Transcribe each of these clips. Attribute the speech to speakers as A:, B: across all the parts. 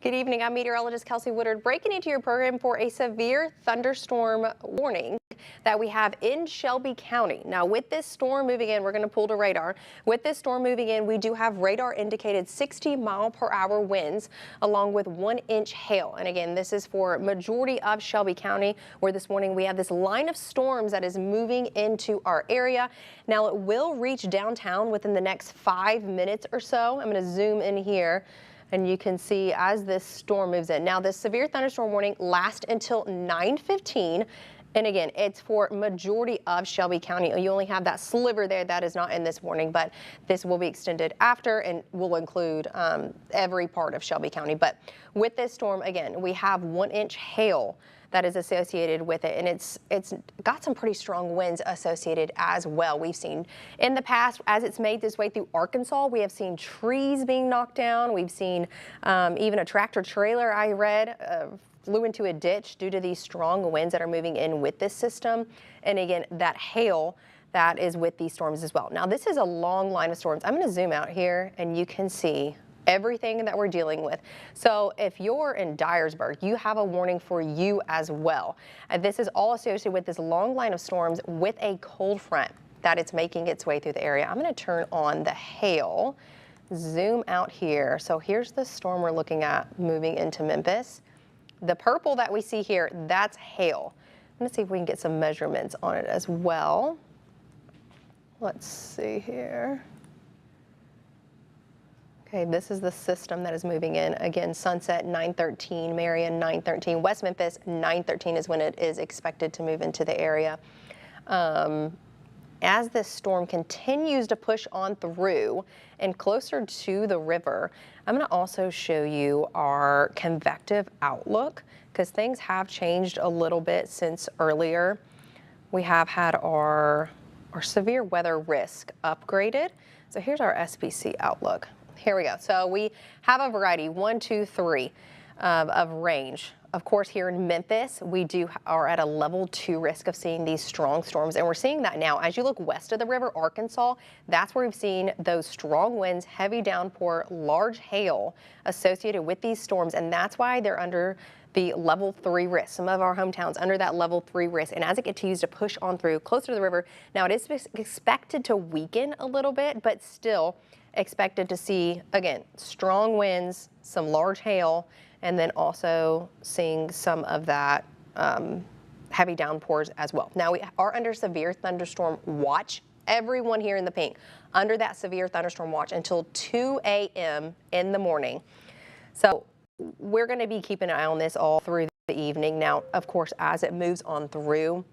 A: Good evening. I'm meteorologist Kelsey Woodard breaking into your program for a severe thunderstorm warning that we have in Shelby County. Now, with this storm moving in, we're going to pull to radar. With this storm moving in, we do have radar indicated 60-mile-per-hour winds along with 1-inch hail. And again, this is for majority of Shelby County, where this morning we have this line of storms that is moving into our area. Now, it will reach downtown within the next 5 minutes or so. I'm going to zoom in here, and you can see as this storm moves in. Now, this severe thunderstorm warning lasts until 9:15. And again, it's for majority of Shelby County. You only have that sliver there that is not in this warning, but this will be extended after and will include every part of Shelby County. But with this storm, again, we have 1-inch hail that is associated with it, and it's got some pretty strong winds associated as well. We've seen in the past, as it's made this way through Arkansas, we have seen trees being knocked down. We've seen even a tractor trailer, I read, flew into a ditch due to these strong winds that are moving in with this system. And again, that hail that is with these storms as well. Now, this is a long line of storms. I'm going to zoom out here and you can see everything that we're dealing with. So if you're in Dyersburg, you have a warning for you as well. This is all associated with this long line of storms with a cold front that it's making its way through the area. I'm going to turn on the hail, zoom out here. So here's the storm we're looking at moving into Memphis. The purple that we see here, that's hail. Let's see if we can get some measurements on it as well. Let's see here. Okay, this is the system that is moving in. Again, Sunset 9:13, Marion 9:13, West Memphis 9:13 is when it is expected to move into the area. As this storm continues to push on through and closer to the river, I'm going to also show you our convective outlook because things have changed a little bit since earlier. We have had our severe weather risk upgraded. So here's our SPC outlook. Here we go. So we have a variety, 1, 2, 3 of range. Of course, here in Memphis, we are at a level 2 risk of seeing these strong storms, and we're seeing that now. As you look west of the river, Arkansas, that's where we've seen those strong winds, heavy downpour, large hail associated with these storms, and that's why they're under the level 3 risk. Some of our hometowns under that level 3 risk, and as it continues to push on through closer to the river, now it is expected to weaken a little bit, but still expected to see, again, strong winds, some large hail, and then also seeing some of that heavy downpours as well. Now, we are under severe thunderstorm watch. Everyone here in the pink under that severe thunderstorm watch until 2 a.m. in the morning. So we're going to be keeping an eye on this all through the evening. Now, of course, as it moves on through,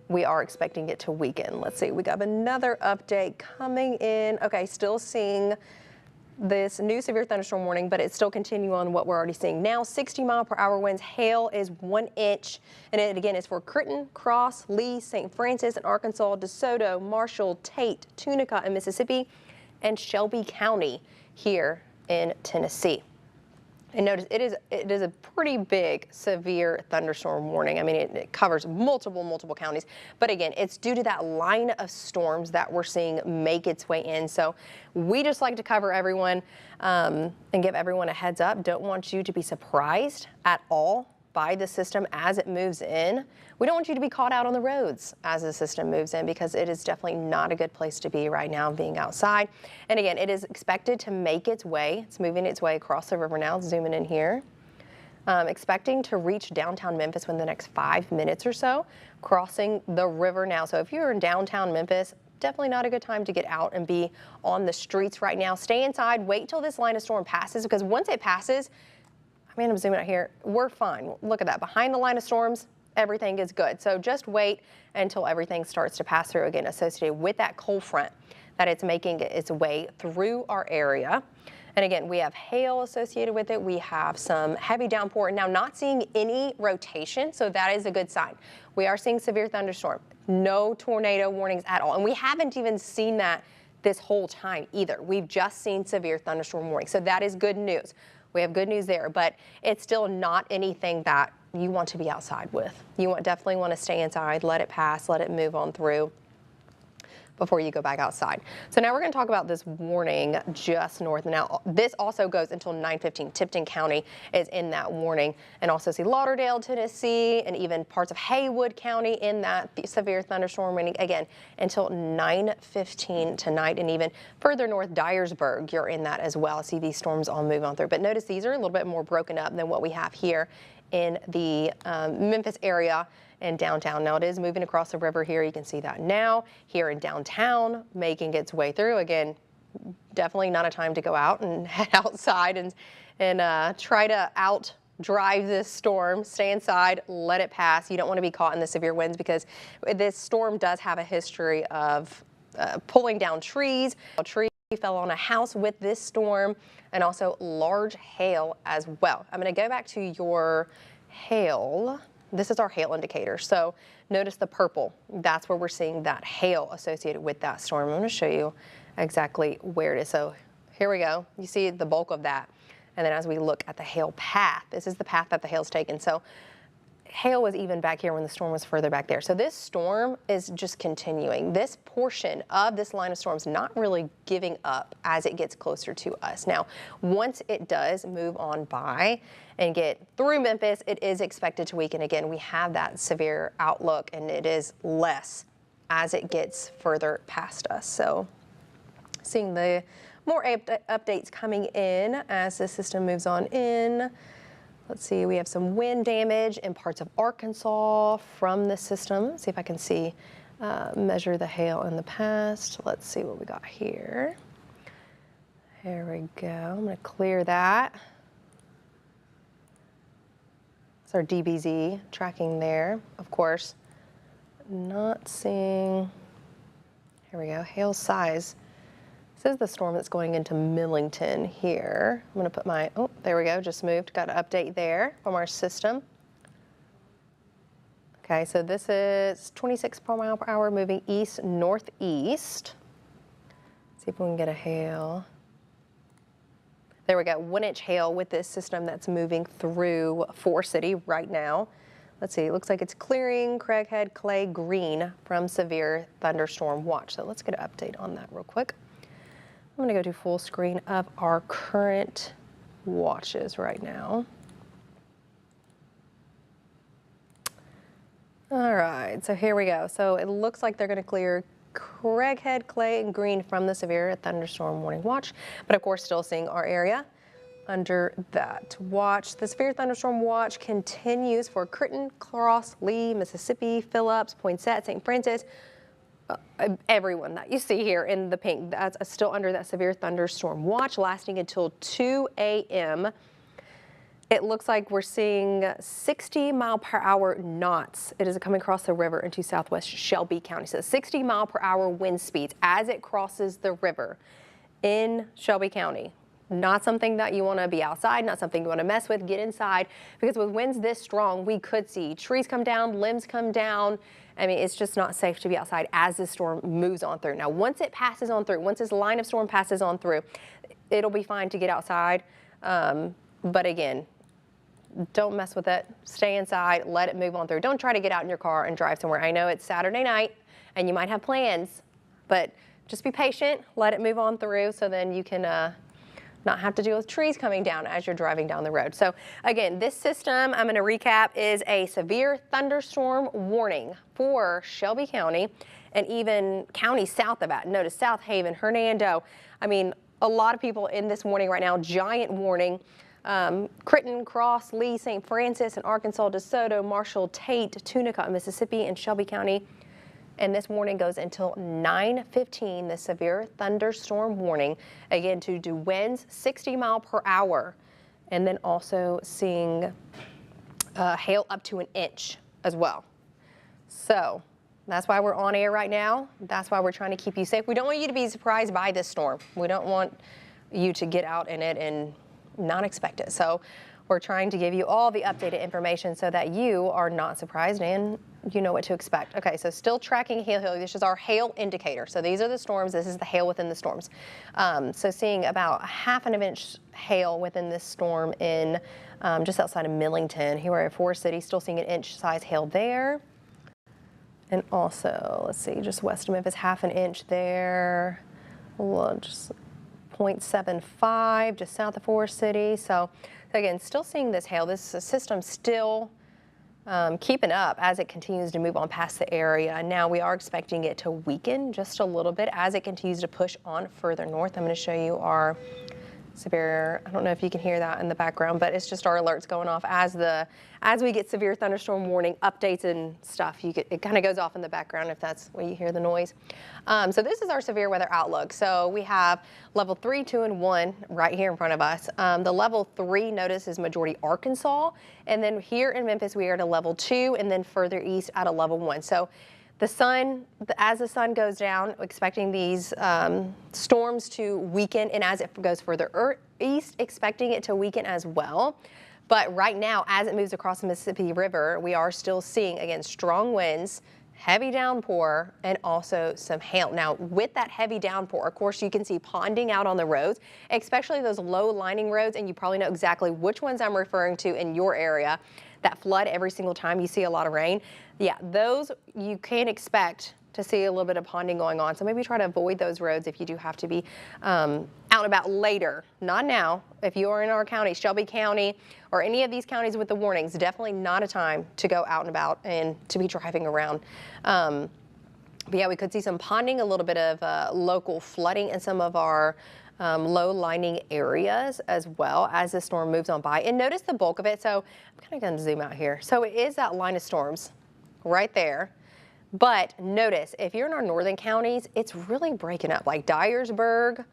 A: we are expecting it to weaken. Let's see, we got another update coming in. Okay, still seeing this new severe thunderstorm warning, but it's still continuing on what we're already seeing now. 60-mile-per-hour winds. Hail is 1 inch, and it again is for Crittenden, Cross, Lee, St. Francis in Arkansas, DeSoto, Marshall, Tate, Tunica in Mississippi, and Shelby County here in Tennessee. And notice it is a pretty big severe thunderstorm warning. I mean, it covers multiple counties. But again, it's due to that line of storms that we're seeing make its way in. So we just like to cover everyone and give everyone a heads up. Don't want you to be surprised at all by the system as it moves in. We don't want you to be caught out on the roads as the system moves in because it is definitely not a good place to be right now being outside. And again, it is expected to make its way. It's moving its way across the river now, zooming in here. Expecting to reach downtown Memphis within the next 5 minutes or so, crossing the river now. So if you're in downtown Memphis, definitely not a good time to get out and be on the streets right now. Stay inside, wait till this line of storm passes because once it passes, I mean, I'm zooming out here, we're fine. Look at that, behind the line of storms, everything is good. So just wait until everything starts to pass through again, associated with that cold front that it's making its way through our area. And again, we have hail associated with it. We have some heavy downpour. Now, not seeing any rotation, so that is a good sign. We are seeing severe thunderstorm, no tornado warnings at all. And we haven't even seen that this whole time either. We've just seen severe thunderstorm warning. So that is good news. We have good news there, but it's still not anything that you want to be outside with. You definitely want to stay inside, let it pass, let it move on through. before you go back outside. So now we're going to talk about this warning just north. Now this also goes until 9:15. Tipton County is in that warning, and also see Lauderdale, Tennessee, and even parts of Haywood County in that severe thunderstorm warning again until 9:15 tonight, and even further north, Dyersburg, you're in that as well. See these storms all move on through, but notice these are a little bit more broken up than what we have here in the Memphis area and downtown. Now it is moving across the river here. You can see that now here in downtown, making its way through. Again, definitely not a time to go out and head outside and try to out drive this storm. Stay inside, let it pass. You don't want to be caught in the severe winds because this storm does have a history of pulling down trees. A tree fell on a house with this storm, and also large hail as well. I'm going to go back to your hail. This is our hail indicator. So notice the purple. That's where we're seeing that hail associated with that storm. I'm going to show you exactly where it is. So here we go. You see the bulk of that. And then as we look at the hail path, this is the path that the hail's taken. So hail was even back here when the storm was further back there. So this storm is just continuing. This portion of this line of storms not really giving up as it gets closer to us. Now, once it does move on by and get through Memphis, it is expected to weaken again. We have that severe outlook, and it is less as it gets further past us. So seeing the more updates coming in as the system moves on in. Let's see, we have some wind damage in parts of Arkansas from the system. Let's see if I can see, measure the hail in the past. Let's see what we got here. There we go. I'm going to clear that. It's our DBZ tracking there. Of course, not seeing, here we go, hail size. This is the storm that's going into Millington here. I'm going to put my, oh, there we go, just moved. Got an update there from our system. Okay, so this is 26 mile per hour moving east northeast. See if we can get a hail. There we go, 1-inch hail with this system that's moving through Forest City right now. Let's see, it looks like it's clearing Craighead, Clay, Green from severe thunderstorm watch. So let's get an update on that real quick. I'm going to go to full screen of our current watches right now. All right, so here we go. So it looks like they're going to clear Craighead, Clay, and Green from the severe thunderstorm warning watch, but of course still seeing our area under that watch. The severe thunderstorm watch continues for Critton, Cross, Lee, Mississippi, Phillips, Poinsett, St. Francis. Everyone that you see here in the pink, that's still under that severe thunderstorm watch, lasting until 2 a.m. It looks like we're seeing 60 mile per hour knots. It is coming across the river into southwest Shelby County. So 60 mile per hour wind speeds as it crosses the river in Shelby County. Not something that you want to be outside, not something you want to mess with. Get inside, because with winds this strong, we could see trees come down, limbs come down. I mean, it's just not safe to be outside as this storm moves on through. Now, once it passes on through, once this line of storm passes on through, it'll be fine to get outside. But again, don't mess with it. Stay inside, let it move on through. Don't try to get out in your car and drive somewhere. I know it's Saturday night and you might have plans, but just be patient, let it move on through so then you can not have to deal with trees coming down as you're driving down the road. So again, this system, I'm going to recap, is a severe thunderstorm warning for Shelby County and even counties south of that. Notice South Haven, Hernando. I mean, a lot of people in this warning right now, giant warning. Critton, Cross, Lee, St. Francis, and Arkansas, DeSoto, Marshall, Tate, Tunica, Mississippi, and Shelby County. And this warning goes until 9:15, the severe thunderstorm warning. Again, to do winds 60 mile per hour. And then also seeing hail up to 1 inch as well. So that's why we're on air right now. That's why we're trying to keep you safe. We don't want you to be surprised by this storm. We don't want you to get out in it and not expect it. So we're trying to give you all the updated information so that you are not surprised and you know what to expect. Okay, so still tracking hail. This is our hail indicator. So these are the storms. This is the hail within the storms. So seeing about 1/2 inch hail within this storm in just outside of Millington. Here we're at Forest City, still seeing 1 inch size hail there. And also, let's see, just west of Memphis, half an inch there. Just 0.75 just south of Forest City. So again, still seeing this hail. This system still keeping up as it continues to move on past the area. Now we are expecting it to weaken just a little bit as it continues to push on further north. I'm going to show you our severe, I don't know if you can hear that in the background, but it's just our alerts going off as we get severe thunderstorm warning updates and stuff. It kind of goes off in the background if that's where you hear the noise. So this is our severe weather outlook. So we have level 3, 2, and 1 right here in front of us. The level 3, notice, is majority Arkansas, and then here in Memphis we are at a level 2, and then further east at a level 1. So the sun, as the sun goes down, expecting these storms to weaken, and as it goes further east, expecting it to weaken as well. But right now, as it moves across the Mississippi River, we are still seeing, again, strong winds, heavy downpour, and also some hail. Now, with that heavy downpour, of course, you can see ponding out on the roads, especially those low-lying roads, and you probably know exactly which ones I'm referring to in your area that flood every single time you see a lot of rain. Yeah, those you can expect to see a little bit of ponding going on. So maybe try to avoid those roads if you do have to be out and about later. Not now. If you are in our county, Shelby County, or any of these counties with the warnings, definitely not a time to go out and about and to be driving around. But yeah, we could see some ponding, a little bit of local flooding in some of our low-lying areas as well as the storm moves on by. And notice the bulk of it. So I'm kind of going to zoom out here. So it is that line of storms right there. But notice, if you're in our northern counties, it's really breaking up, like Dyersburg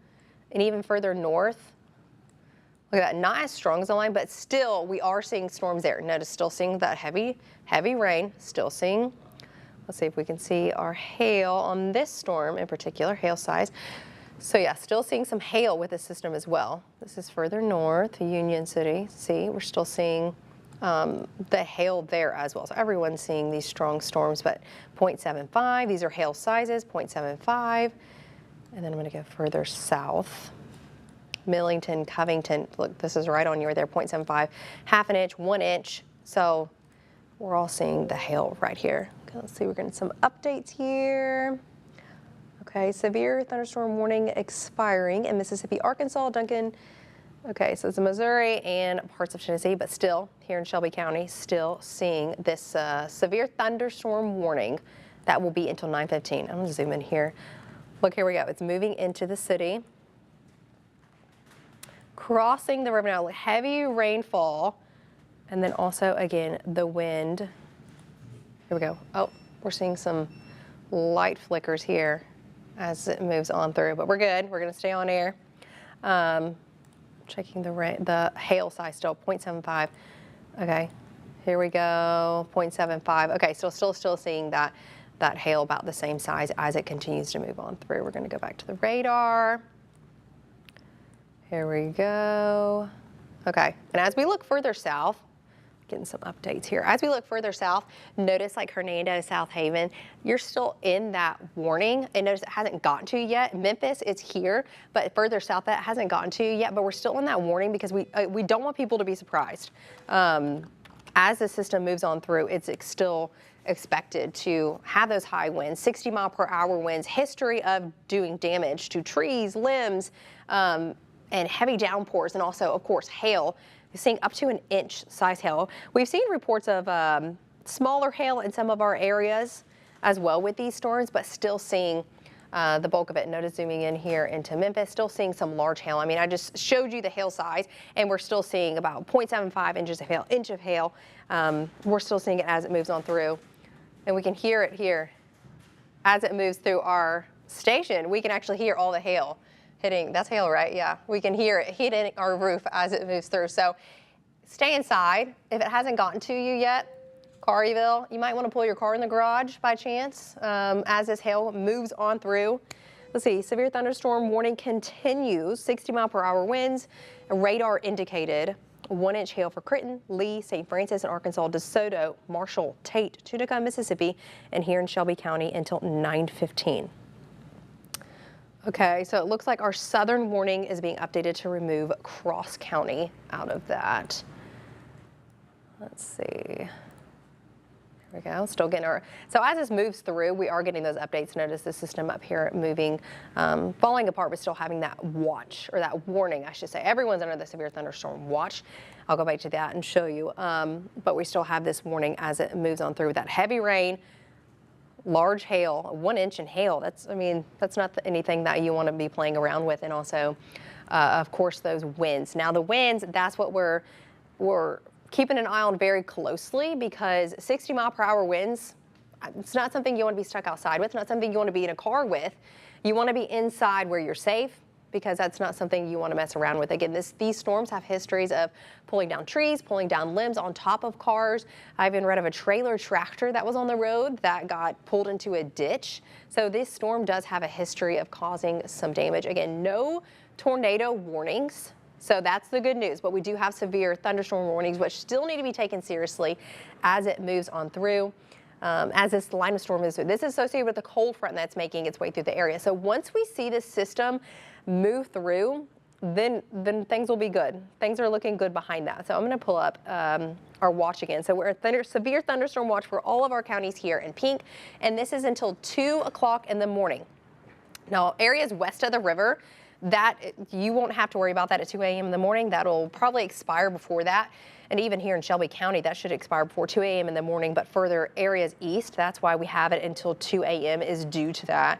A: and even further north. Look at that, not as strong as the line, but still we are seeing storms there. Notice, still seeing that heavy rain, still seeing, let's see if we can see our hail on this storm in particular, hail size. So yeah, still seeing some hail with the system as well. This is further north, Union City. See, we're still seeing the hail there as well. So everyone's seeing these strong storms, but 0.75, these are hail sizes, 0.75. And then I'm going to go further south. Millington, Covington, look, this is right on your there, 0.75, half an inch, 1 inch. So we're all seeing the hail right here. Okay, let's see, we're getting some updates here. Okay, severe thunderstorm warning expiring in Mississippi, Arkansas, Duncan. Okay, so it's in Missouri and parts of Tennessee, but still here in Shelby County, still seeing this severe thunderstorm warning that will be until 9:15. I'm gonna zoom in here. Look, here we go. It's moving into the city. Crossing the river now, heavy rainfall, and then also, again, the wind. Here we go. Oh, we're seeing some light flickers here as it moves on through, but we're good. We're gonna stay on air. Checking the hail size still, 0.75. Okay, here we go, 0.75. Okay, still seeing that hail about the same size as it continues to move on through. We're gonna go back to the radar. Here we go. Okay, and as we look further south, getting some updates here. As we look further south, notice like Hernando, South Haven, you're still in that warning. And notice it hasn't gotten to you yet. Memphis, it's here, but further south that hasn't gotten to you yet, but we're still in that warning because we don't want people to be surprised. As the system moves on through, it's still expected to have those high winds, 60-mile-per-hour winds, history of doing damage to trees, limbs, and heavy downpours, and also, of course, hail. Seeing up to 1 inch size hail. We've seen reports of smaller hail in some of our areas as well with these storms, but still seeing the bulk of it. Notice zooming in here into Memphis, still seeing some large hail. I mean, I just showed you the hail size, and we're still seeing about 0.75 inches of hail, inch of hail. We're still seeing it as it moves on through, and we can hear it here as it moves through our station. We can actually hear all the hail hitting. That's hail, right? Yeah, we can hear it hitting our roof as it moves through. So stay inside. If it hasn't gotten to you yet, Carryville, you might want to pull your car in the garage by chance as this hail moves on through. Let's see, severe thunderstorm warning continues, 60-mile-per-hour winds, radar indicated 1 inch hail for Critton, Lee, St. Francis in Arkansas, DeSoto, Marshall, Tate, Tunica, Mississippi, and here in Shelby County until 9:15. Okay, so it looks like our southern warning is being updated to remove Cross County out of that. Let's see. Here we go, still getting so as this moves through, we are getting those updates. Notice the system up here moving, falling apart, but still having that watch, or that warning, I should say. Everyone's under the severe thunderstorm watch. I'll go back to that and show you. But we still have this warning as it moves on through. That heavy rain, large hail, 1 inch in hail. That's not anything that you want to be playing around with. And also, of course, those winds. Now the winds, that's what we're keeping an eye on very closely, because 60-mile-per-hour winds, it's not something you want to be stuck outside with, not something you want to be in a car with. You want to be inside where you're safe, because that's not something you want to mess around with. Again, these storms have histories of pulling down trees, pulling down limbs on top of cars. I even read of a trailer tractor that was on the road that got pulled into a ditch. So this storm does have a history of causing some damage. Again, no tornado warnings. So that's the good news, but we do have severe thunderstorm warnings, which still need to be taken seriously as it moves on through. As this line of storm moves through. This is associated with the cold front that's making its way through the area. So once we see this system move through, then things will be good. Things are looking good behind that. So I'm going to pull up our watch again. So we're at severe thunderstorm watch for all of our counties here in pink, and this is until 2 o'clock in the morning. Now, areas west of the river, that you won't have to worry about that at 2 a.m. in the morning. That'll probably expire before that. And even here in Shelby County, that should expire before 2 a.m. in the morning. But further areas east, that's why we have it until 2 a.m. is due to that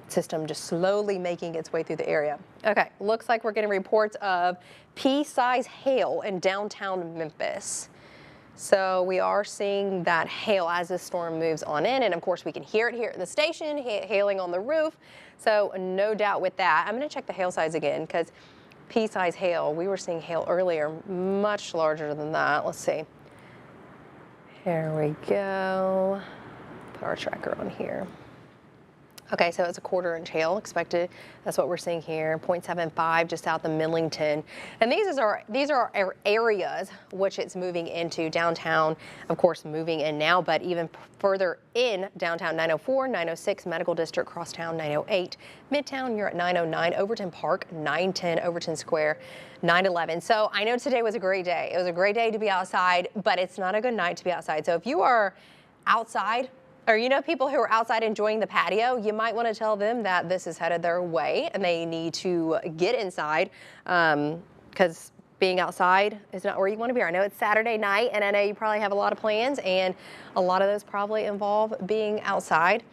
A: system just slowly making its way through the area. Okay, looks like we're getting reports of pea-size hail in downtown Memphis. So we are seeing that hail as this storm moves on in, and of course we can hear it here at the station, hailing on the roof. So no doubt with that. I'm going to check the hail size again, because pea-size hail, we were seeing hail earlier much larger than that. Let's see. Here we go. Put our tracker on here. Okay, so it's a 1/4 inch hail expected. That's what we're seeing here, 0.75 just south of Millington. And these are our areas which it's moving into. Downtown, of course, moving in now, but even further in downtown, 904, 906, Medical District, Crosstown, 908, Midtown, you're at 909, Overton Park, 910, Overton Square, 911. So I know today was a great day. It was a great day to be outside, but it's not a good night to be outside. So if you are outside, or you know people who are outside enjoying the patio, you might want to tell them that this is headed their way and they need to get inside, because being outside is not where you want to be. I know it's Saturday night, and I know you probably have a lot of plans, and a lot of those probably involve being outside,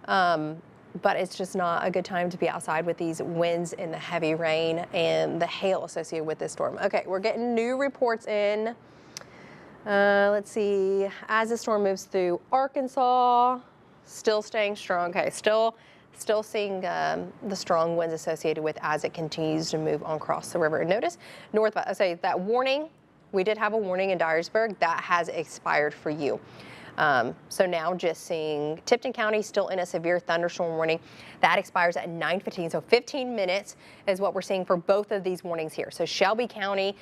A: but it's just not a good time to be outside with these winds and the heavy rain and the hail associated with this storm. Okay, we're getting new reports in. Let's see, as the storm moves through Arkansas, still staying strong. Okay, still seeing the strong winds associated with as it continues to move on across the river. And notice north, I say that warning, we did have a warning in Dyersburg that has expired for you. So now just seeing Tipton County still in a severe thunderstorm warning. That expires at 9:15, so 15 minutes is what we're seeing for both of these warnings here. So Shelby County,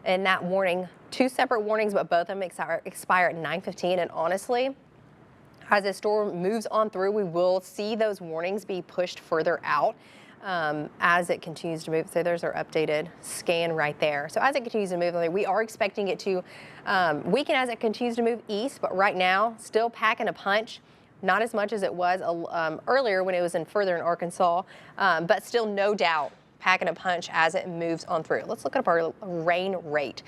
A: and that warning, 2 separate warnings, but both of them expire at 9:15. And honestly, as this storm moves on through, we will see those warnings be pushed further out as it continues to move. So there's our updated scan right there. So as it continues to move, we are expecting it to weaken as it continues to move east, but right now, still packing a punch. Not as much as it was earlier when it was further in Arkansas, but still no doubt packing a punch as it moves on through. Let's look up our rain rate.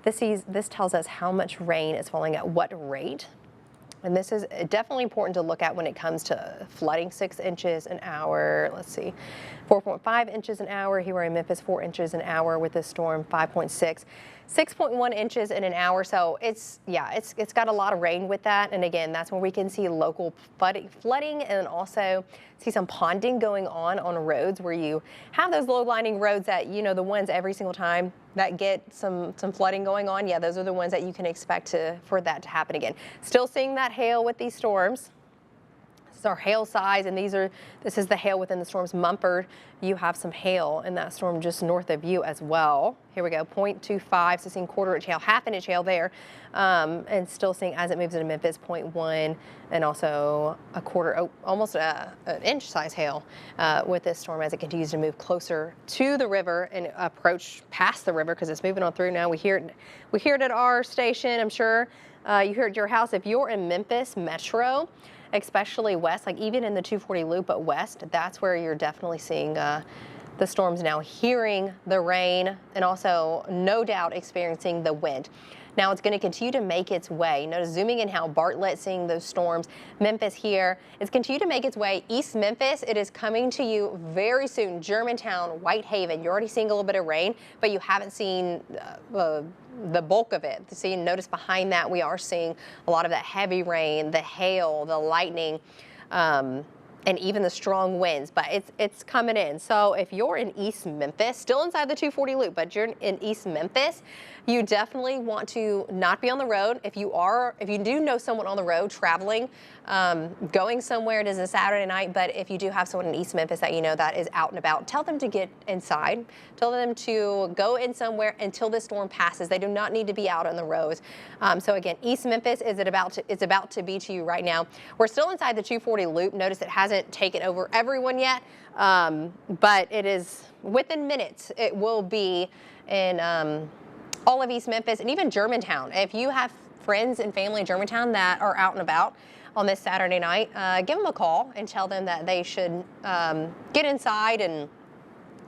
A: This tells us how much rain is falling at what rate. And this is definitely important to look at when it comes to flooding. 6 inches an hour. Let's see, 4.5 inches an hour. Here we're in Memphis, 4 inches an hour with this storm, 5.6. 6.1 inches in an hour. So it's got a lot of rain with that. And again, that's where we can see local flooding and also see some ponding going on roads where you have those low lining roads that, you know, the ones every single time that get some flooding going on. Yeah, those are the ones that you can expect for that to happen again. Still seeing that hail with these storms. This is our hail size, and this is the hail within the storms. Mumford, you have some hail in that storm just north of you as well. Here we go, 0.25, so seeing 1/4 inch hail, 1/2 inch hail there, and still seeing as it moves into Memphis, 0.1, and also almost an inch size hail with this storm as it continues to move closer to the river and approach past the river because it's moving on through now. We hear it at our station, I'm sure. you hear at your house. If you're in Memphis Metro, especially west, like even in the 240 loop, but west, that's where you're definitely seeing the storms now, hearing the rain, and also no doubt experiencing the wind. Now it's going to continue to make its way. Notice zooming in how Bartlett seeing those storms. Memphis here. It's continued to make its way east Memphis. It is coming to you very soon. Germantown, Whitehaven. You're already seeing a little bit of rain, but you haven't seen the bulk of it. So you notice behind that we are seeing a lot of that heavy rain, the hail, the lightning, and even the strong winds, but it's coming in. So if you're in East Memphis, still inside the 240 loop, but you're in East Memphis, you definitely want to not be on the road. If you do know someone on the road traveling, going somewhere, it is a Saturday night, but if you do have someone in East Memphis that you know that is out and about, tell them to get inside. Tell them to go in somewhere until this storm passes. They do not need to be out on the roads. So again, East Memphis it's about to be to you right now. We're still inside the 240 loop. Notice it hasn't taken over everyone yet, but it is within minutes. It will be in all of East Memphis and even Germantown. If you have friends and family in Germantown that are out and about on this Saturday night, give them a call and tell them that they should get inside and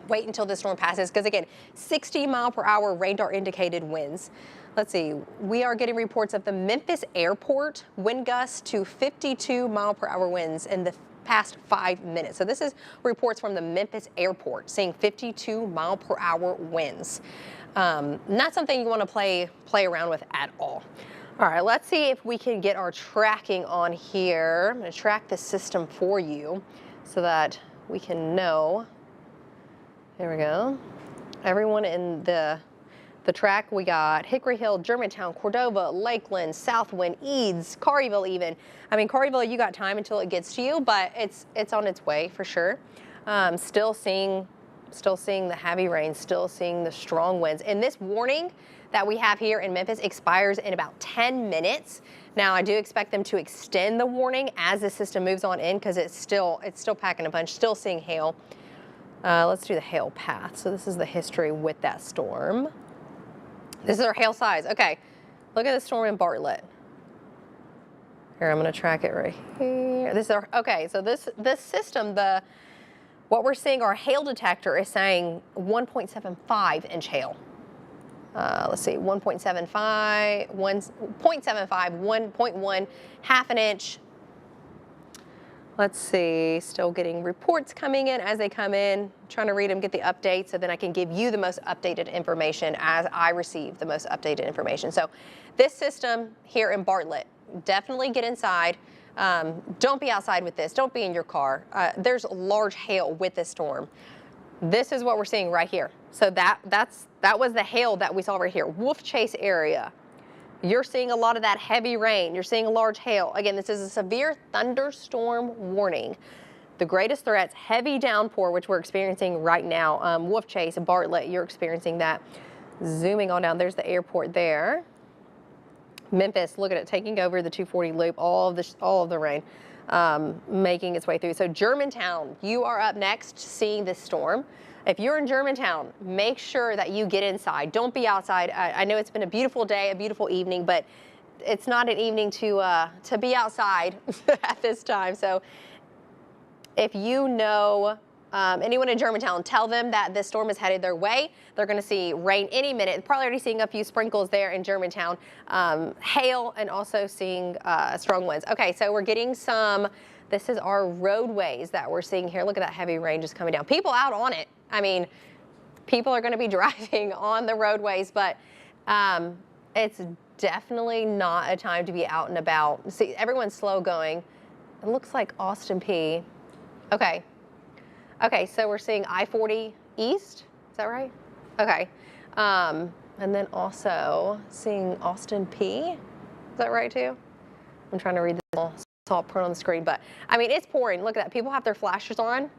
A: wait until the storm passes. Because again, 60-mile-per-hour radar indicated winds. Let's see, we are getting reports of the Memphis airport wind gusts to 52-mile-per-hour winds in the past 5 minutes. So this is reports from the Memphis airport saying 52-mile-per-hour winds. Not something you want to play around with at all. All right, let's see if we can get our tracking on here. I'm going to track the system for you so that we can know. There we go. Everyone in the track, we got Hickory Hill, Germantown, Cordova, Lakeland, Southwind, Eads, Carryville even. I mean, Carryville, you got time until it gets to you, but it's on its way for sure. Still seeing the heavy rain, still seeing the strong winds. And this warning that we have here in Memphis expires in about 10 minutes. Now, I do expect them to extend the warning as the system moves on in because it's still packing a punch, still seeing hail. Let's do the hail path. So this is the history with that storm. This is our hail size. Okay, look at the storm in Bartlett. Here, I'm going to track it right here. This is okay, so this system, what we're seeing, our hail detector is saying 1.75 inch hail. Let's see, 1.75, 1.75, 1.1, half an inch. Let's see, still getting reports coming in as they come in, trying to read them, get the updates, so then I can give you the most updated information as I receive the most updated information. So this system here in Bartlett, definitely get inside. Don't be outside with this. Don't be in your car. There's large hail with this storm. This is what we're seeing right here. So that was the hail that we saw right here. Wolf Chase area. You're seeing a lot of that heavy rain. You're seeing large hail. Again, this is a severe thunderstorm warning. The greatest threats, heavy downpour, which we're experiencing right now. Wolf Chase, Bartlett, you're experiencing that. Zooming on down, there's the airport there. Memphis, look at it, taking over the 240 loop, all of the rain making its way through. So Germantown, you are up next seeing this storm. If you're in Germantown, make sure that you get inside. Don't be outside. I know it's been a beautiful day, a beautiful evening, but it's not an evening to be outside at this time. So if you know anyone in Germantown, tell them that this storm is headed their way. They're going to see rain any minute. Probably already seeing a few sprinkles there in Germantown, hail, and also seeing strong winds. Okay, so we're getting this is our roadways that we're seeing here. Look at that heavy rain just coming down. People out on it. I mean, people are going to be driving on the roadways, but it's definitely not a time to be out and about. See, everyone's slow going. It looks like Austin P. Okay. Okay, so we're seeing I-40 East, is that right? Okay, and then also seeing Austin P, is that right too? I'm trying to read this, it's all put on the screen, but I mean, it's pouring. Look at that, people have their flashers on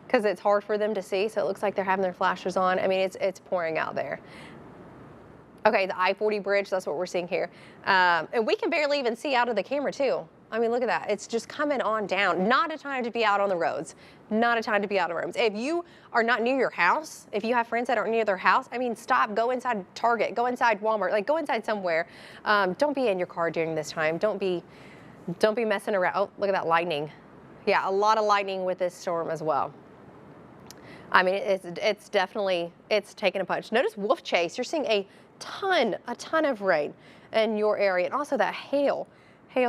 A: because it's hard for them to see, so it looks like they're having their flashers on. I mean, it's pouring out there. Okay, the I-40 bridge, that's what we're seeing here. And we can barely even see out of the camera too. I mean, look at that. It's just coming on down. Not a time to be out on the roads. Not a time to be out on the roads. If you are not near your house, if you have friends that aren't near their house, I mean, stop, go inside Target, go inside Walmart, like go inside somewhere. Don't be in your car during this time. Don't be messing around. Oh, look at that lightning. Yeah, a lot of lightning with this storm as well. I mean, it's definitely, it's taking a punch. Notice wolf chase. You're seeing a ton of rain in your area, and also that hail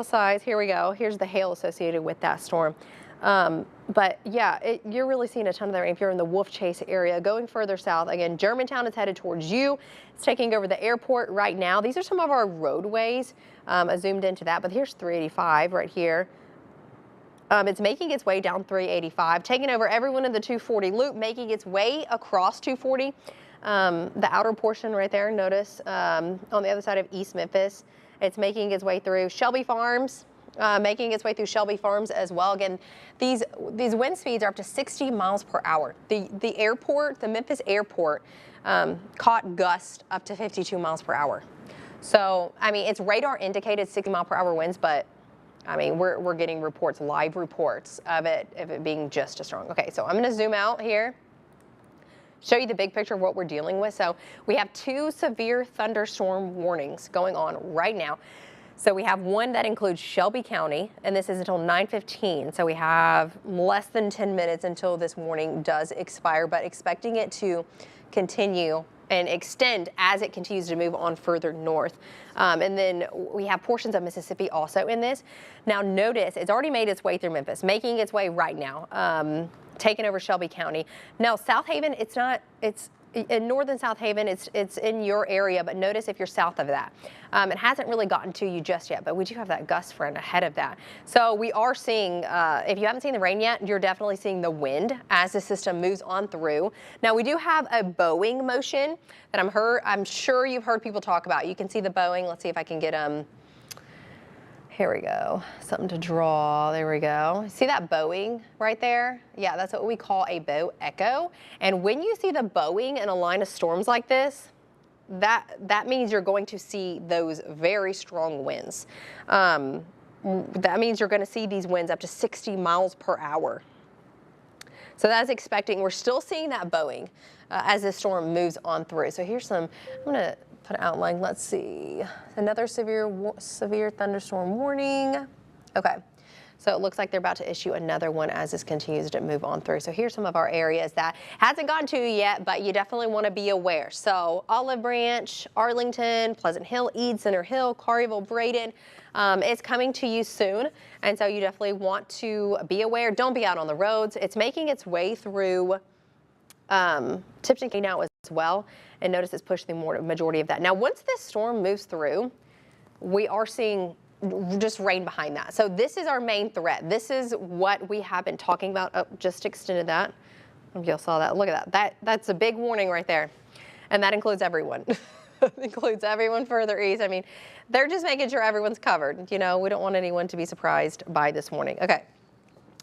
A: size. Here we go. Here's the hail associated with that storm. But yeah, you're really seeing a ton of that rain if you're in the wolf chase area. Going further south, again, Germantown is headed towards you. It's taking over the airport right now. These are some of our roadways. I zoomed into that, but here's 385 right here. It's making its way down 385, taking over everyone in the 240 loop, making its way across 240. The outer portion right there, notice on the other side of East Memphis, it's making its way through Shelby Farms, making its way through Shelby Farms as well. Again, these wind speeds are up to 60 miles per hour. The airport, the Memphis airport, caught gusts up to 52 miles per hour. So, I mean, it's radar indicated 60 mile per hour winds, but I mean, we're getting reports, live reports of it being just as strong. Okay, so I'm going to zoom out here, show you the big picture of what we're dealing with. So we have 2 severe thunderstorm warnings going on right now. So we have one that includes Shelby County, and this is until 9:15. So we have less than 10 minutes until this warning does expire, but expecting it to continue and extend as it continues to move on further north. And then we have portions of Mississippi also in this. Now notice it's already made its way through Memphis, making its way right now, taking over Shelby County. Now South Haven, it's in northern South Haven, it's in your area, but notice if you're south of that. It hasn't really gotten to you just yet, but we do have that gust front ahead of that. So we are seeing, if you haven't seen the rain yet, you're definitely seeing the wind as the system moves on through. Now we do have a bowing motion that I'm sure you've heard people talk about. You can see the bowing. Let's see if I can get here we go, something to draw, there we go. See that bowing right there? Yeah, that's what we call a bow echo. And when you see the bowing in a line of storms like this, that means you're going to see those very strong winds. That means you're gonna see these winds up to 60 miles per hour. So that's expecting, we're still seeing that bowing as the storm moves on through. So here's I'm gonna put an outline. Let's see. Another severe thunderstorm warning. Okay. So it looks like they're about to issue another one as this continues to move on through. So here's some of our areas that hasn't gotten to you yet, but you definitely want to be aware. So Olive Branch, Arlington, Pleasant Hill, Eads, Center Hill, Collierville, Braden. It's coming to you soon. And so you definitely want to be aware. Don't be out on the roads. It's making its way through Tipton County now as well. And notice it's pushing the majority of that. Now, once this storm moves through, we are seeing just rain behind that. So this is our main threat. This is what we have been talking about. Oh, just extended that. I don't know if y'all saw that. Look at that. That's a big warning right there. And that includes everyone. It includes everyone further east. I mean, they're just making sure everyone's covered. You know, we don't want anyone to be surprised by this warning. Okay.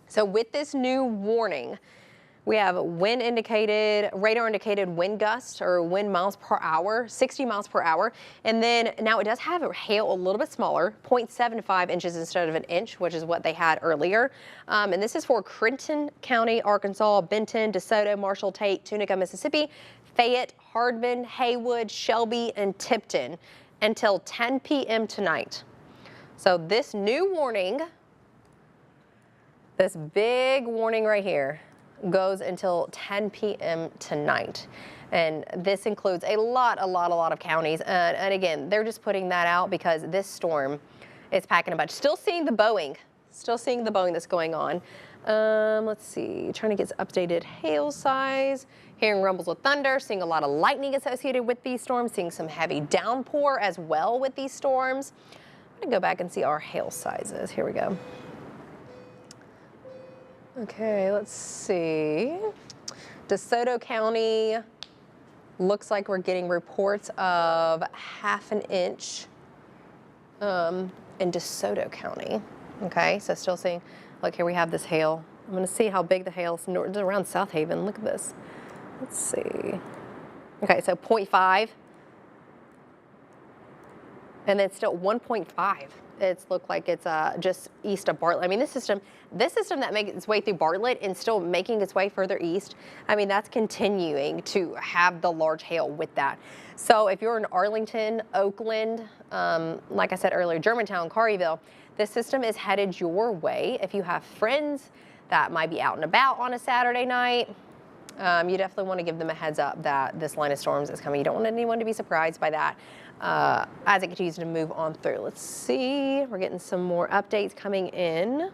A: So with this new warning, we have wind indicated, radar indicated wind gusts or wind miles per hour, 60 miles per hour. And then now it does have a hail a little bit smaller, 0.75 inches instead of an inch, which is what they had earlier. And this is for Clinton County, Arkansas, Benton, DeSoto, Marshall, Tate, Tunica, Mississippi, Fayette, Hardman, Haywood, Shelby, and Tipton until 10 p.m. tonight. So this new warning, this big warning right here, goes until 10 p.m. tonight. And this includes a lot of counties. And again, they're just putting that out because this storm is packing a bunch. Still seeing the bowing that's going on. Let's see, trying to get updated hail size. Hearing rumbles with thunder, seeing a lot of lightning associated with these storms, seeing some heavy downpour as well with these storms. I'm gonna go back and see our hail sizes. Here we go. Okay, let's see. DeSoto County, looks like we're getting reports of ½ an inch in DeSoto County. Okay, so still seeing, look here we have this hail. I'm gonna see how big the hail is around South Haven. Look at this. Let's see. Okay, so 0.5. And then still 1.5. It's looked like it's just east of Bartlett. I mean, this system that makes its way through Bartlett and still making its way further east, I mean, that's continuing to have the large hail with that. So if you're in Arlington, Oakland, like I said earlier, Germantown, Careyville, this system is headed your way. If you have friends that might be out and about on a Saturday night, you definitely want to give them a heads up that this line of storms is coming. You don't want anyone to be surprised by that as it continues to move on through. Let's see, we're getting some more updates coming in.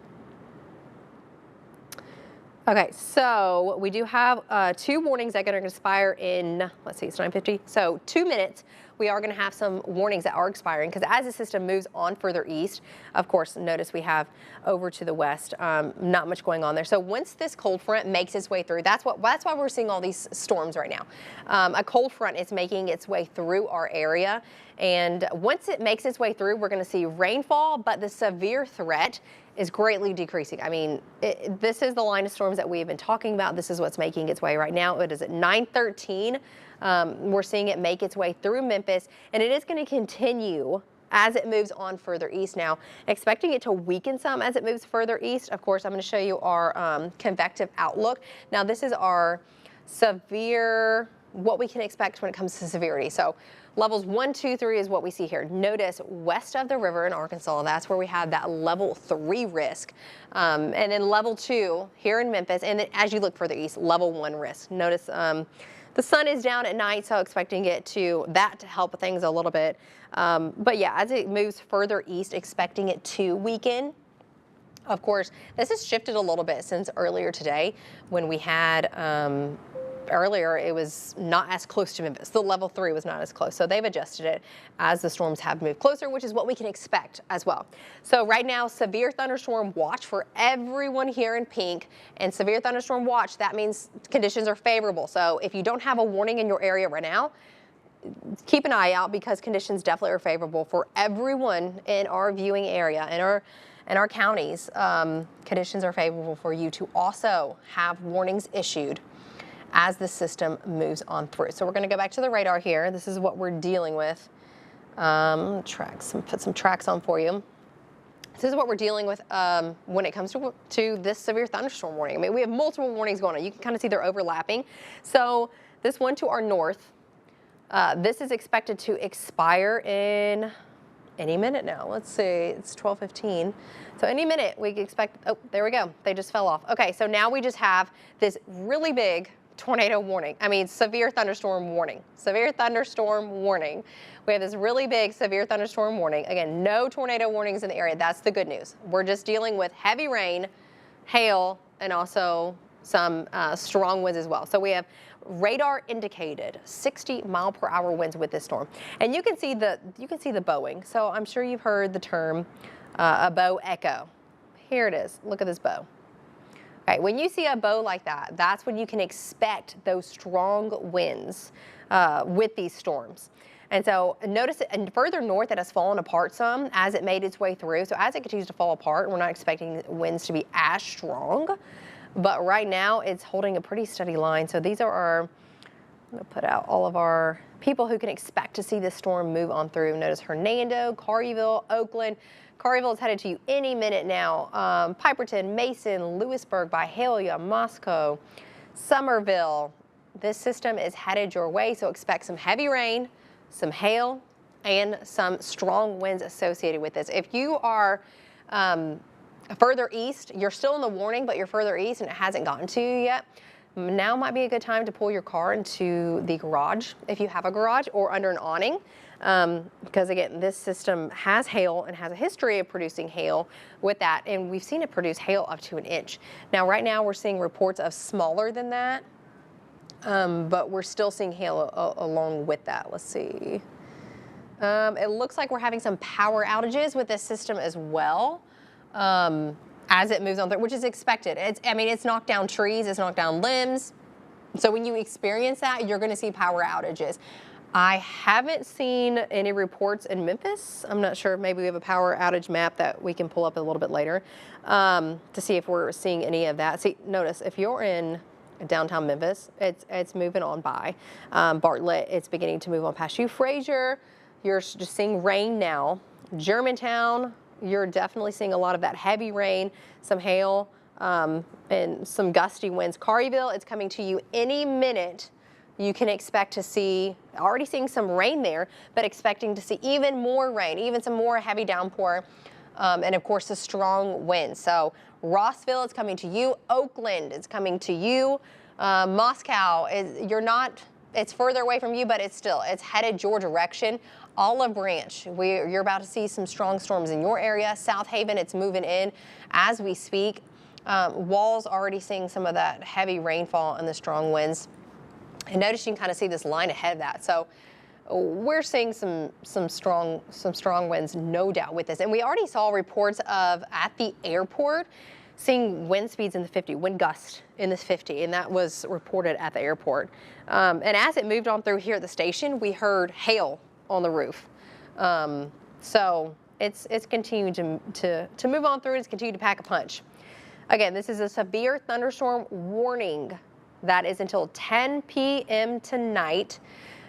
A: Okay, so we do have 2 warnings that are going to expire in, let's see, it's 9:50. So 2 minutes, we are going to have some warnings that are expiring because as the system moves on further east, of course, notice we have over to the west, not much going on there. So once this cold front makes its way through, that's why we're seeing all these storms right now. A cold front is making its way through our area. And once it makes its way through, we're going to see rainfall, but the severe threat is greatly decreasing. I mean, this is the line of storms that we have been talking about. This is what's making its way right now. It is at 9:13. We're seeing it make its way through Memphis, and it is going to continue as it moves on further east now, expecting it to weaken some as it moves further east. Of course, I'm going to show you our convective outlook. Now, this is our severe, what we can expect when it comes to severity. So levels 1, 2, 3 is what we see here. Notice west of the river in Arkansas, that's where we have that level 3 risk. And then level 2 here in Memphis. And then as you look further east, level 1 risk. Notice the sun is down at night, so expecting it to help things a little bit. But yeah, as it moves further east, expecting it to weaken. Of course, this has shifted a little bit since earlier today when we had earlier, it was not as close to Memphis. The level 3 was not as close. So they've adjusted it as the storms have moved closer, which is what we can expect as well. So right now, severe thunderstorm watch for everyone here in pink. And severe thunderstorm watch, that means conditions are favorable. So if you don't have a warning in your area right now, keep an eye out because conditions definitely are favorable for everyone in our viewing area, in our counties. Conditions are favorable for you to also have warnings issued as the system moves on through. So we're going to go back to the radar here. This is what we're dealing with. Put some tracks on for you. This is what we're dealing with when it comes to this severe thunderstorm warning. I mean, we have multiple warnings going on. You can kind of see they're overlapping. So this one to our north, this is expected to expire in any minute now. Let's see, it's 12:15. So any minute we expect, oh, there we go. They just fell off. Okay, so now we just have this really big tornado warning. I mean, severe thunderstorm warning. Severe thunderstorm warning. We have this really big severe thunderstorm warning. Again, no tornado warnings in the area. That's the good news. We're just dealing with heavy rain, hail, and also some strong winds as well. So we have radar indicated 60-mile-per-hour winds with this storm, and you can see the bowing. So I'm sure you've heard the term a bow echo. Here it is. Look at this bow. Okay, when you see a bow like that, that's when you can expect those strong winds with these storms. And so notice it, and further north it has fallen apart some as it made its way through. So as it continues to fall apart, we're not expecting winds to be as strong. But right now it's holding a pretty steady line. So these are our, I'm going to put out all of our people who can expect to see this storm move on through. Notice Hernando, Careyville, Oakland. Careyville is headed to you any minute now. Piperton, Mason, Lewisburg, Byhalia, Moscow, Somerville. This system is headed your way, so expect some heavy rain, some hail, and some strong winds associated with this. If you are further east, you're still in the warning, but you're further east and it hasn't gotten to you yet, now might be a good time to pull your car into the garage if you have a garage or under an awning. Because again, this system has hail and has a history of producing hail with that, and we've seen it produce hail up to 1 inch. Now, right now, we're seeing reports of smaller than that, but we're still seeing hail along with that. Let's see. It looks like we're having some power outages with this system as well. As it moves on through, which is expected. It's knocked down trees, it's knocked down limbs. So when you experience that, you're going to see power outages. I haven't seen any reports in Memphis. I'm not sure. Maybe we have a power outage map that we can pull up a little bit later to see if we're seeing any of that. See, notice if you're in downtown Memphis, it's moving on by Bartlett. It's beginning to move on past you. Frazier, you're just seeing rain now. Germantown, you're definitely seeing a lot of that heavy rain, some hail, and some gusty winds. Carryville, it's coming to you any minute. You can expect to see, already seeing some rain there, but expecting to see even more rain, even some more heavy downpour, and of course the strong winds. So Rossville is coming to you. Oakland is coming to you. Moscow, it's further away from you, but it's headed your direction. Olive Branch, you're about to see some strong storms in your area. South Haven, it's moving in as we speak. Walls already seeing some of that heavy rainfall and the strong winds. And notice you can kind of see this line ahead of that. So we're seeing some strong winds, no doubt, with this. And we already saw reports of, at the airport, seeing wind speeds in the 50, wind gusts in the 50, and that was reported at the airport. And as it moved on through here at the station, we heard hail on the roof. So it's continuing to move on through. It's continuing to pack a punch. Again, this is a severe thunderstorm warning that is until 10 p.m. tonight.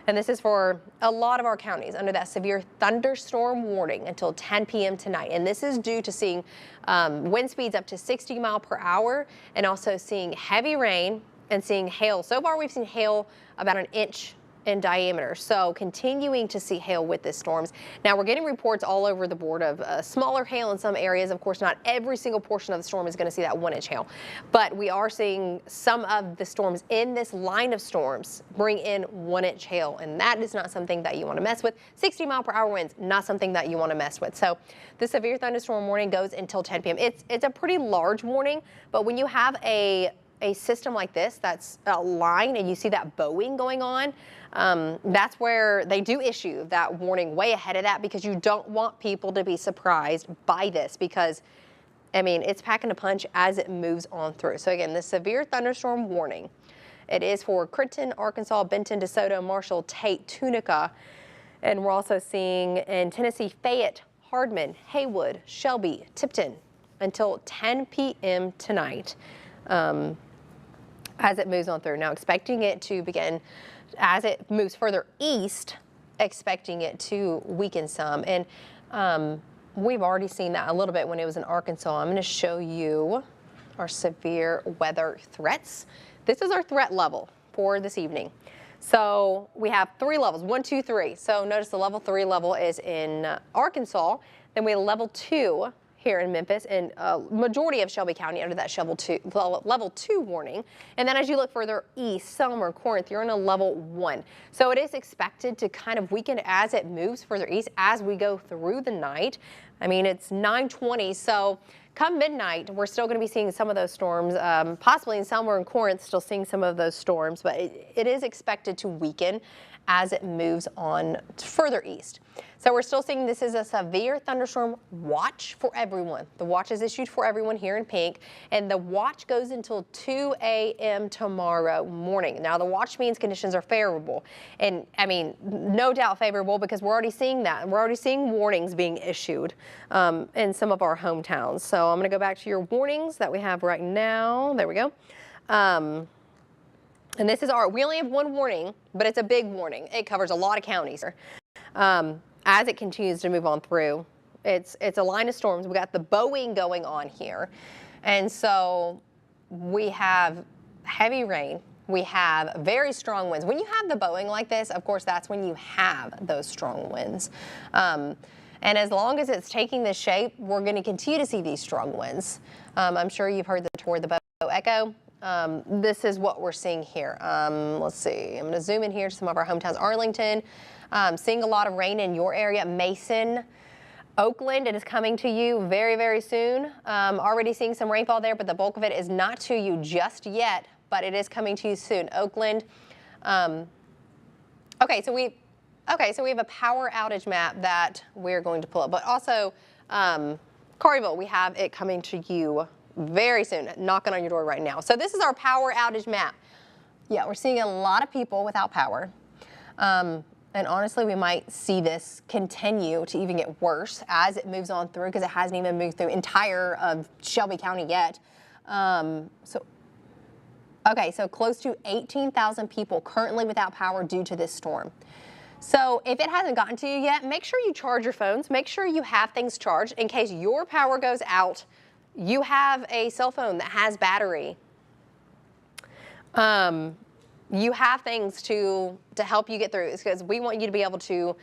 A: And this is for a lot of our counties under that severe thunderstorm warning until 10 p.m. tonight. And this is due to seeing wind speeds up to 60 miles per hour and also seeing heavy rain and seeing hail. So far, we've seen hail about an inch in diameter. So continuing to see hail with the storms. Now we're getting reports all over the board of smaller hail in some areas. Of course, not every single portion of the storm is going to see that 1-inch hail, but we are seeing some of the storms in this line of storms bring in 1-inch hail, and that is not something that you want to mess with. 60 mile per hour winds, not something that you want to mess with. So the severe thunderstorm warning goes until 10 p.m. It's a pretty large warning, but when you have a system like this, that's a line, and you see that bowing going on, that's where they do issue that warning way ahead of that, because you don't want people to be surprised by this, because I mean, it's packing a punch as it moves on through. So again, the severe thunderstorm warning, it is for Crittenden, Arkansas, Benton, DeSoto, Marshall, Tate, Tunica, and we're also seeing in Tennessee, Fayette, Hardman, Haywood, Shelby, Tipton until 10 p.m. tonight. As it moves on through. Now expecting it to begin, as it moves further east, expecting it to weaken some. And we've already seen that a little bit when it was in Arkansas. I'm going to show you our severe weather threats. This is our threat level for this evening. So we have 3 levels, 1, 2, 3. So notice the level 3 level is in Arkansas. Then we have level 2 here in Memphis, and majority of Shelby County under that level 2 warning. And then as you look further east, Selmer, Corinth, you're in a level 1. So it is expected to kind of weaken as it moves further east as we go through the night. I mean, it's 9:20, so come midnight, we're still going to be seeing some of those storms, possibly in Selmer and Corinth, still seeing some of those storms, but it is expected to weaken as it moves on further east. So we're still seeing this is a severe thunderstorm watch for everyone. The watch is issued for everyone here in pink, and the watch goes until 2 a.m. tomorrow morning. Now the watch means conditions are favorable, and I mean, no doubt favorable, because we're already seeing that. We're already seeing warnings being issued in some of our hometowns. So I'm going to go back to your warnings that we have right now. There we go. And this is we only have 1 warning, but it's a big warning. It covers a lot of counties. As it continues to move on through, it's a line of storms. We got the bowing going on here. And so we have heavy rain. We have very strong winds. When you have the bowing like this, of course, that's when you have those strong winds. And as long as it's taking this shape, we're going to continue to see these strong winds. I'm sure you've heard the bow echo. This is what we're seeing here. Let's see, I'm going to zoom in here to some of our hometowns. Arlington, seeing a lot of rain in your area. Mason, Oakland, it is coming to you very, very soon. Already seeing some rainfall there, but the bulk of it is not to you just yet, but it is coming to you soon. Oakland. Okay, so we have a power outage map that we're going to pull up, but also Carryville, we have it coming to you very soon, knocking on your door right now. So this is our power outage map. Yeah, we're seeing a lot of people without power. And honestly, we might see this continue to even get worse as it moves on through, because it hasn't even moved through entire of Shelby County yet. So close to 18,000 people currently without power due to this storm. So if it hasn't gotten to you yet, make sure you charge your phones. Make sure you have things charged in case your power goes out. You have a cell phone that has battery. You have things to help you get through. It's because we want you to be able to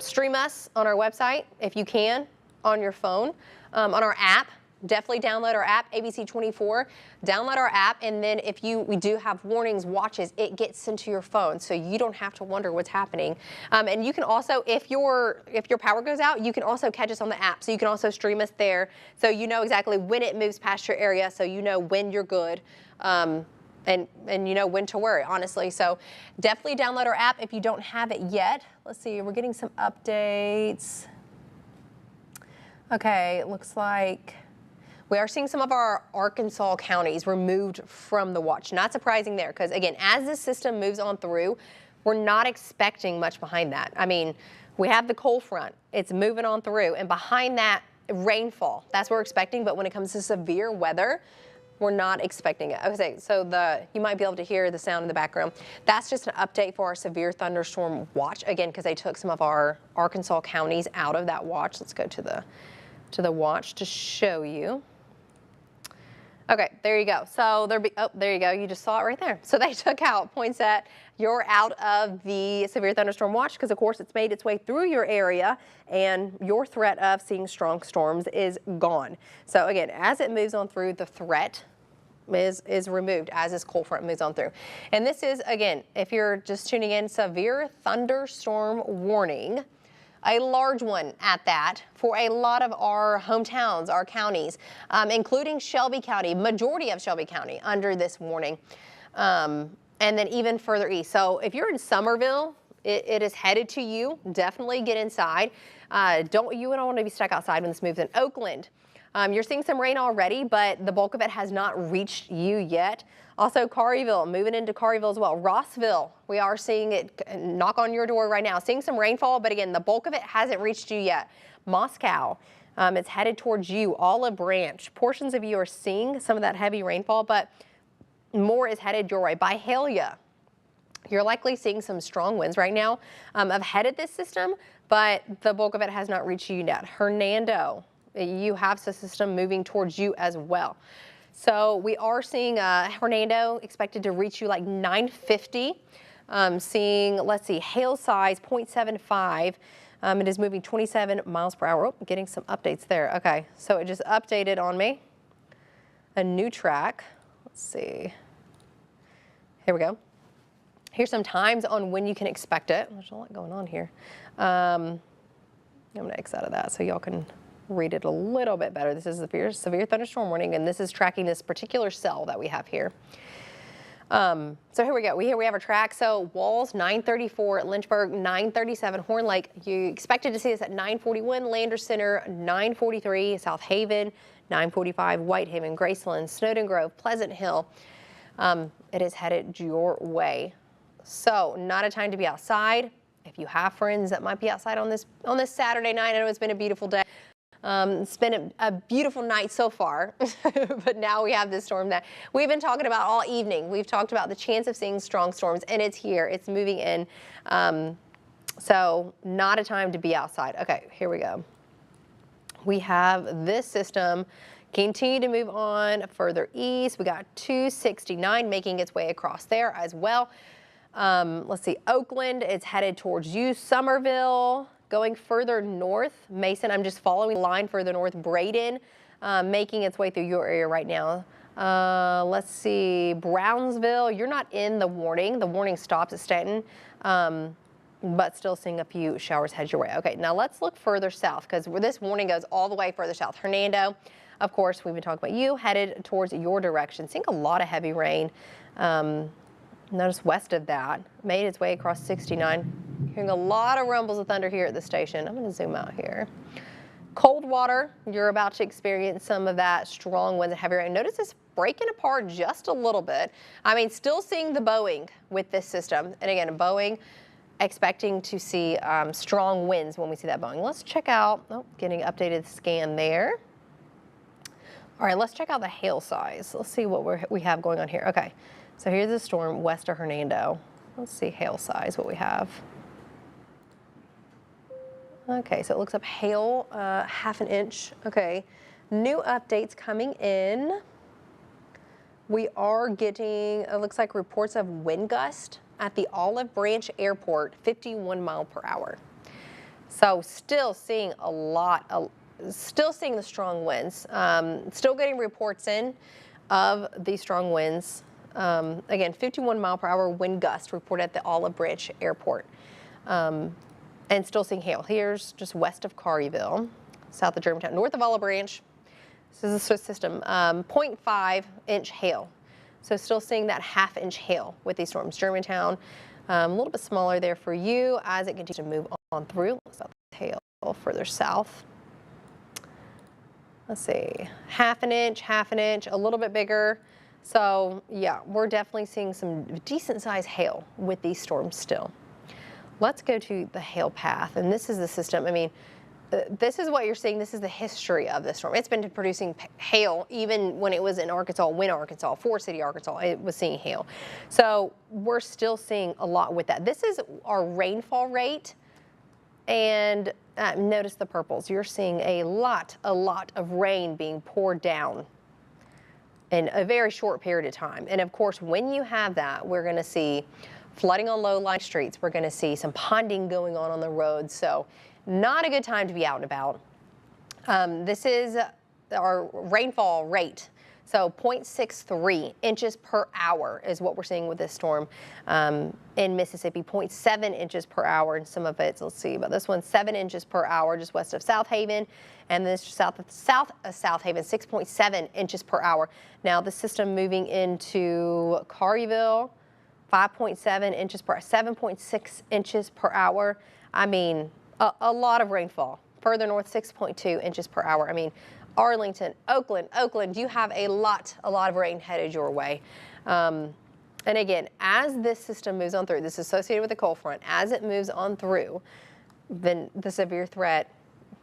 A: stream us on our website if you can on your phone, on our app. Definitely download our app, ABC24. Download our app, and then if we do have warnings, watches, it gets into your phone, so you don't have to wonder what's happening. And you can also, if your power goes out, you can also catch us on the app, so you can also stream us there, so you know exactly when it moves past your area, so you know when you're good. And you know when to worry, honestly. So definitely download our app if you don't have it yet. Let's see, we're getting some updates. Okay, it looks like we are seeing some of our Arkansas counties removed from the watch. Not surprising there, because again, as this system moves on through, we're not expecting much behind that. I mean, we have the cold front, it's moving on through, and behind that, rainfall. That's what we're expecting, but when it comes to severe weather, we're not expecting it. Okay, so you might be able to hear the sound in the background. That's just an update for our severe thunderstorm watch, again, because they took some of our Arkansas counties out of that watch. Let's go to the watch to show you. Okay, there you go. So there you go. You just saw it right there. So they took out points that you're out of the severe thunderstorm watch because, of course, it's made its way through your area and your threat of seeing strong storms is gone. So again, as it moves on through, the threat is removed as this cold front moves on through. And this is, again, if you're just tuning in, severe thunderstorm warning. A large one at that for a lot of our hometowns, our counties, including Shelby County, majority of Shelby County under this warning, and then even further east. So if you're in Somerville, it is headed to you. Definitely get inside. You don't want to be stuck outside when this moves in. Oakland, you're seeing some rain already, but the bulk of it has not reached you yet. Also, Carryville, moving into Carryville as well. Rossville, we are seeing it knock on your door right now. Seeing some rainfall, but again, the bulk of it hasn't reached you yet. Moscow, it's headed towards you. Olive Branch, portions of you are seeing some of that heavy rainfall, but more is headed your way. Byhalia, you're likely seeing some strong winds right now. I've headed this system, but the bulk of it has not reached you yet. Hernando, you have the system moving towards you as well. So we are seeing Hernando expected to reach you like 950. Seeing, let's see, hail size 0.75. It is moving 27 miles per hour. Oh, getting some updates there. Okay, so it just updated on me. A new track. Let's see. Here we go. Here's some times on when you can expect it. There's a lot going on here. I'm going to X out of that so y'all can read it a little bit better. This is the severe thunderstorm warning, and this is tracking this particular cell that we have here. So here we go. We have our track. So Walls 934, Lynchburg 937, Horn Lake. You expected to see this at 941, Lander Center 943, South Haven 945, Whitehaven, Graceland, Snowden Grove, Pleasant Hill. It is headed your way. So not a time to be outside. If you have friends that might be outside on this Saturday night, I know it's been a beautiful day. It's been a beautiful night so far, but now we have this storm that we've been talking about all evening. We've talked about the chance of seeing strong storms, and it's here. It's moving in. So not a time to be outside. Okay, here we go. We have this system continue to move on further east. We got 269 making its way across there as well. Let's see, Oakland, it's headed towards you. Somerville, going further north. Mason, I'm just following the line further north. Braden, making its way through your area right now. Let's see, Brownsville, you're not in the warning. The warning stops at Stanton, but still seeing a few showers head your way. Okay, now let's look further south because this warning goes all the way further south. Hernando, of course, we've been talking about you, headed towards your direction. Seeing a lot of heavy rain. Notice west of that, made its way across 69. Hearing a lot of rumbles of thunder here at the station. I'm going to zoom out here. Coldwater, you're about to experience some of that strong winds and heavy rain. Notice it's breaking apart just a little bit. I mean, still seeing the bowing with this system. And again, Boeing expecting to see strong winds when we see that bowing. Let's check out, getting updated scan there. All right, let's check out the hail size. Let's see what we have going on here. Okay. So here's the storm west of Hernando. Let's see hail size, what we have. Okay, so it looks up hail, half an inch. Okay, new updates coming in. We are getting, it looks like reports of wind gust at the Olive Branch Airport, 51 mile per hour. So still seeing a lot, still seeing the strong winds. Still getting reports in of the strong winds. Again, 51 mile per hour wind gust reported at the Olive Branch Airport. And still seeing hail. Here's just west of Carryville, south of Germantown, north of Olive Branch. This is the system, 0.5 inch hail. So still seeing that half inch hail with these storms. Germantown, a little bit smaller there for you as it continues to move on through. So hail further south. Let's see, half an inch, a little bit bigger. So yeah, we're definitely seeing some decent sized hail with these storms still. Let's go to the hail path, and this is the system. I mean, this is what you're seeing. This is the history of this storm. It's been producing hail even when it was in Arkansas, Forest City, Arkansas, it was seeing hail. So we're still seeing a lot with that. This is our rainfall rate, and notice the purples. You're seeing a lot of rain being poured down in a very short period of time. And of course, when you have that, we're going to see flooding on low-lying streets. We're going to see some ponding going on the roads. So not a good time to be out and about. This is our rainfall rate. So 0.63 inches per hour is what we're seeing with this storm in Mississippi. 0.7 inches per hour, and some of it's, let's see, but this one's 7 inches per hour just west of South Haven, and this south of South Haven, 6.7 inches per hour. Now the system moving into Carryville, 5.7 inches per hour, 7.6 inches per hour. I mean, a lot of rainfall. Further north, 6.2 inches per hour. I mean, Arlington, Oakland, you have a lot of rain headed your way. And again, as this system moves on through, this is associated with the cold front, as it moves on through, then the severe threat,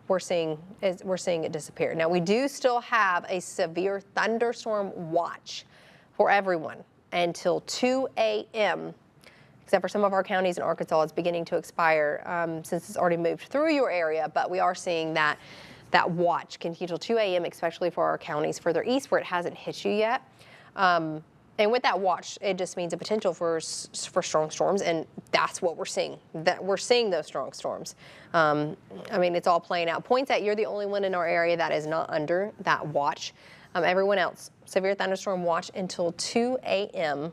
A: we're seeing it disappear. Now, we do still have a severe thunderstorm watch for everyone until 2 a.m., except for some of our counties in Arkansas. It's beginning to expire since it's already moved through your area, but we are seeing that watch continue till 2 a.m., especially for our counties further east where it hasn't hit you yet. And with that watch, it just means a potential for strong storms, and that's what we're seeing. That we're seeing those strong storms. I mean, it's all playing out. Points that you're the only one in our area that is not under that watch. Everyone else, severe thunderstorm watch until 2 a.m.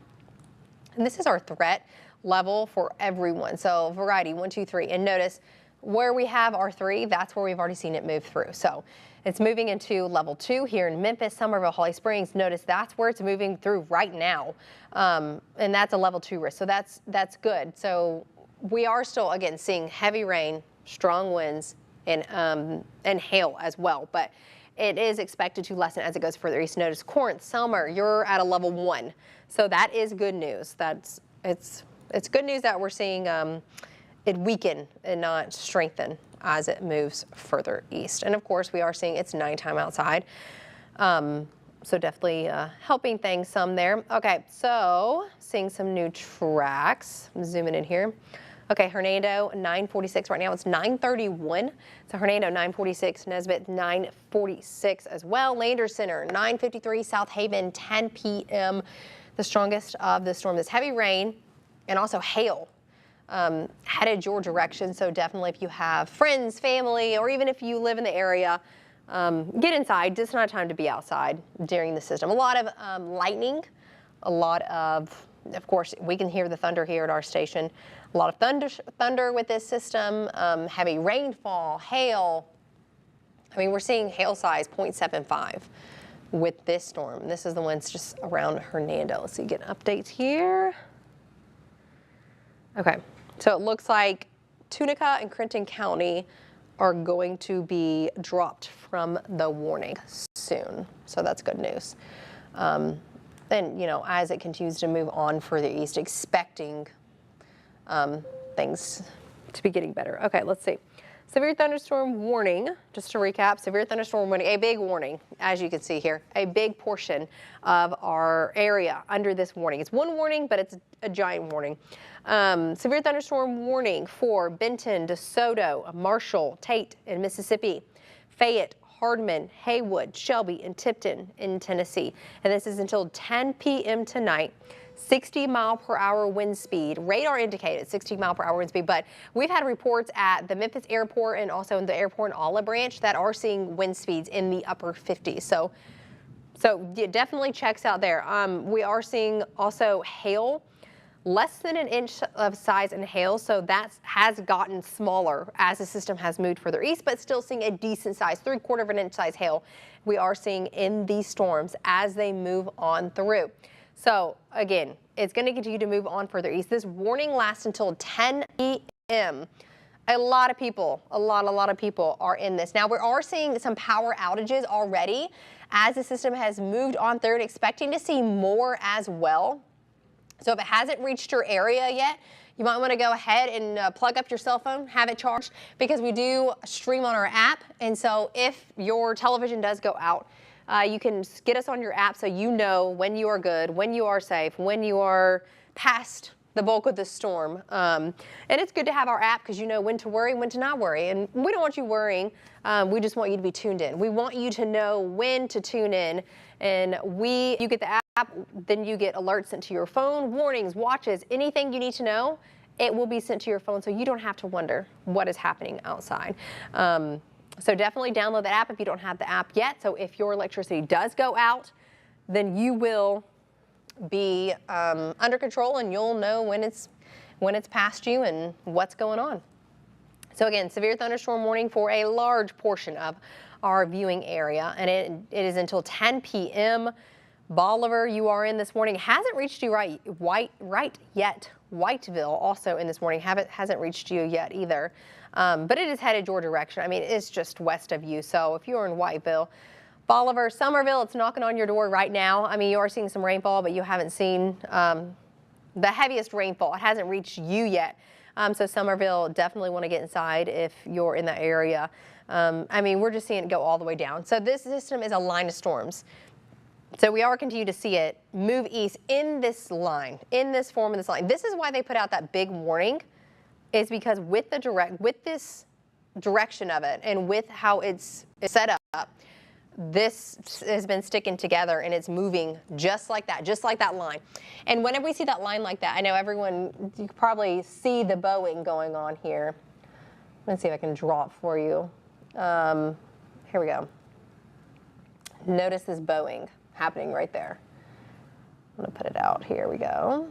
A: And this is our threat level for everyone. So variety, 1, 2, 3. And notice where we have our 3, that's where we've already seen it move through. So it's moving into level 2 here in Memphis, Summerville, Holly Springs. Notice that's where it's moving through right now. And that's a level 2 risk. So that's good. So we are still, again, seeing heavy rain, strong winds, and hail as well. But it is expected to lessen as it goes further east. Notice Corinth, Selmer, you're at a level 1. So that is good news. It's good news that we're seeing it weaken and not strengthen as it moves further east. And of course, we are seeing it's nighttime outside. So definitely helping things some there. Okay, so seeing some new tracks. I'm zooming in here. Okay, Hernando, 946 right now. It's 931. So Hernando, 946. Nesbitt, 946 as well. Landers Center, 953. South Haven, 10 p.m. The strongest of the storm is heavy rain and also hail headed your direction. So definitely if you have friends, family, or even if you live in the area, get inside. It's not time to be outside during the system. A lot of lightning, a lot of course, we can hear the thunder here at our station. A lot of thunder with this system, heavy rainfall, hail. I mean, we're seeing hail size 0.75 with this storm. This is the ones just around Hernando. Let's see, get updates here. Okay, so it looks like Tunica and Clinton County are going to be dropped from the warning soon. So that's good news. And, you know, as it continues to move on further east, expecting things to be getting better. Okay, let's see. Severe thunderstorm warning, just to recap, severe thunderstorm warning, a big warning, as you can see here, a big portion of our area under this warning. It's one warning, but it's a giant warning. Severe thunderstorm warning for Benton, DeSoto, Marshall, Tate in Mississippi, Fayette, Hardman, Haywood, Shelby, and Tipton in Tennessee. And this is until 10 p.m. tonight. 60-mile-per-hour wind speed. Radar indicated 60-mile-per-hour wind speed, but we've had reports at the Memphis airport and also in the airport in Olive Branch that are seeing wind speeds in the upper 50s. So it definitely checks out there. We are seeing also hail, less than an inch of size in hail, so that has gotten smaller as the system has moved further east, but still seeing a decent size, 3/4 of an inch size hail we are seeing in these storms as they move on through. So again, it's going to continue to move on further east. This warning lasts until 10 p.m. A lot of people, a lot of people are in this. Now we are seeing some power outages already as the system has moved on through and expecting to see more as well. So if it hasn't reached your area yet, you might want to go ahead and plug up your cell phone, have it charged, because we do stream on our app. And so if your television does go out, you can get us on your app so you know when you are good, when you are safe, when you are past the bulk of the storm. And it's good to have our app because you know when to worry, when to not worry. And we don't want you worrying. We just want you to be tuned in. We want you to know when to tune in. And you get the app, then you get alerts sent to your phone, warnings, watches, anything you need to know. It will be sent to your phone so you don't have to wonder what is happening outside. So definitely download the app if you don't have the app yet. So if your electricity does go out, then you will be under control and you'll know when it's past you and what's going on. So again, severe thunderstorm warning for a large portion of our viewing area, and it is until 10 p.m. Bolivar, you are in this morning. Hasn't reached you right yet. Whiteville also in this morning hasn't reached you yet either. But it is headed your direction. I mean, it's just west of you. So if you're in Whiteville, Bolivar, Somerville, it's knocking on your door right now. I mean, you are seeing some rainfall, but you haven't seen the heaviest rainfall. It hasn't reached you yet. So Somerville, definitely want to get inside if you're in the area. I mean, we're just seeing it go all the way down. So this system is a line of storms. So we are continuing to see it move east in this line, in this form of this line. This is why they put out that big warning, is because with this direction of it and with how it's set up, this has been sticking together and it's moving just like that line. And whenever we see that line like that, I know you can probably see the bowing going on here. Let's see if I can draw it for you. Here we go. Notice this bowing happening right there. I'm gonna put it out. Here we go.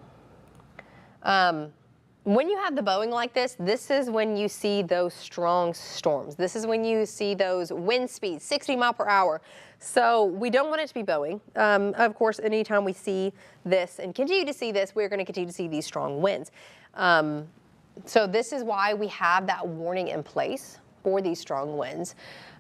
A: When you have the bowing like this is when you see those strong storms. This is when you see those wind speeds, 60 mile per hour. So we don't want it to be bowing. Of course, anytime we see this and continue to see this, we're going to continue to see these strong winds. So this is why we have that warning in place for these strong winds,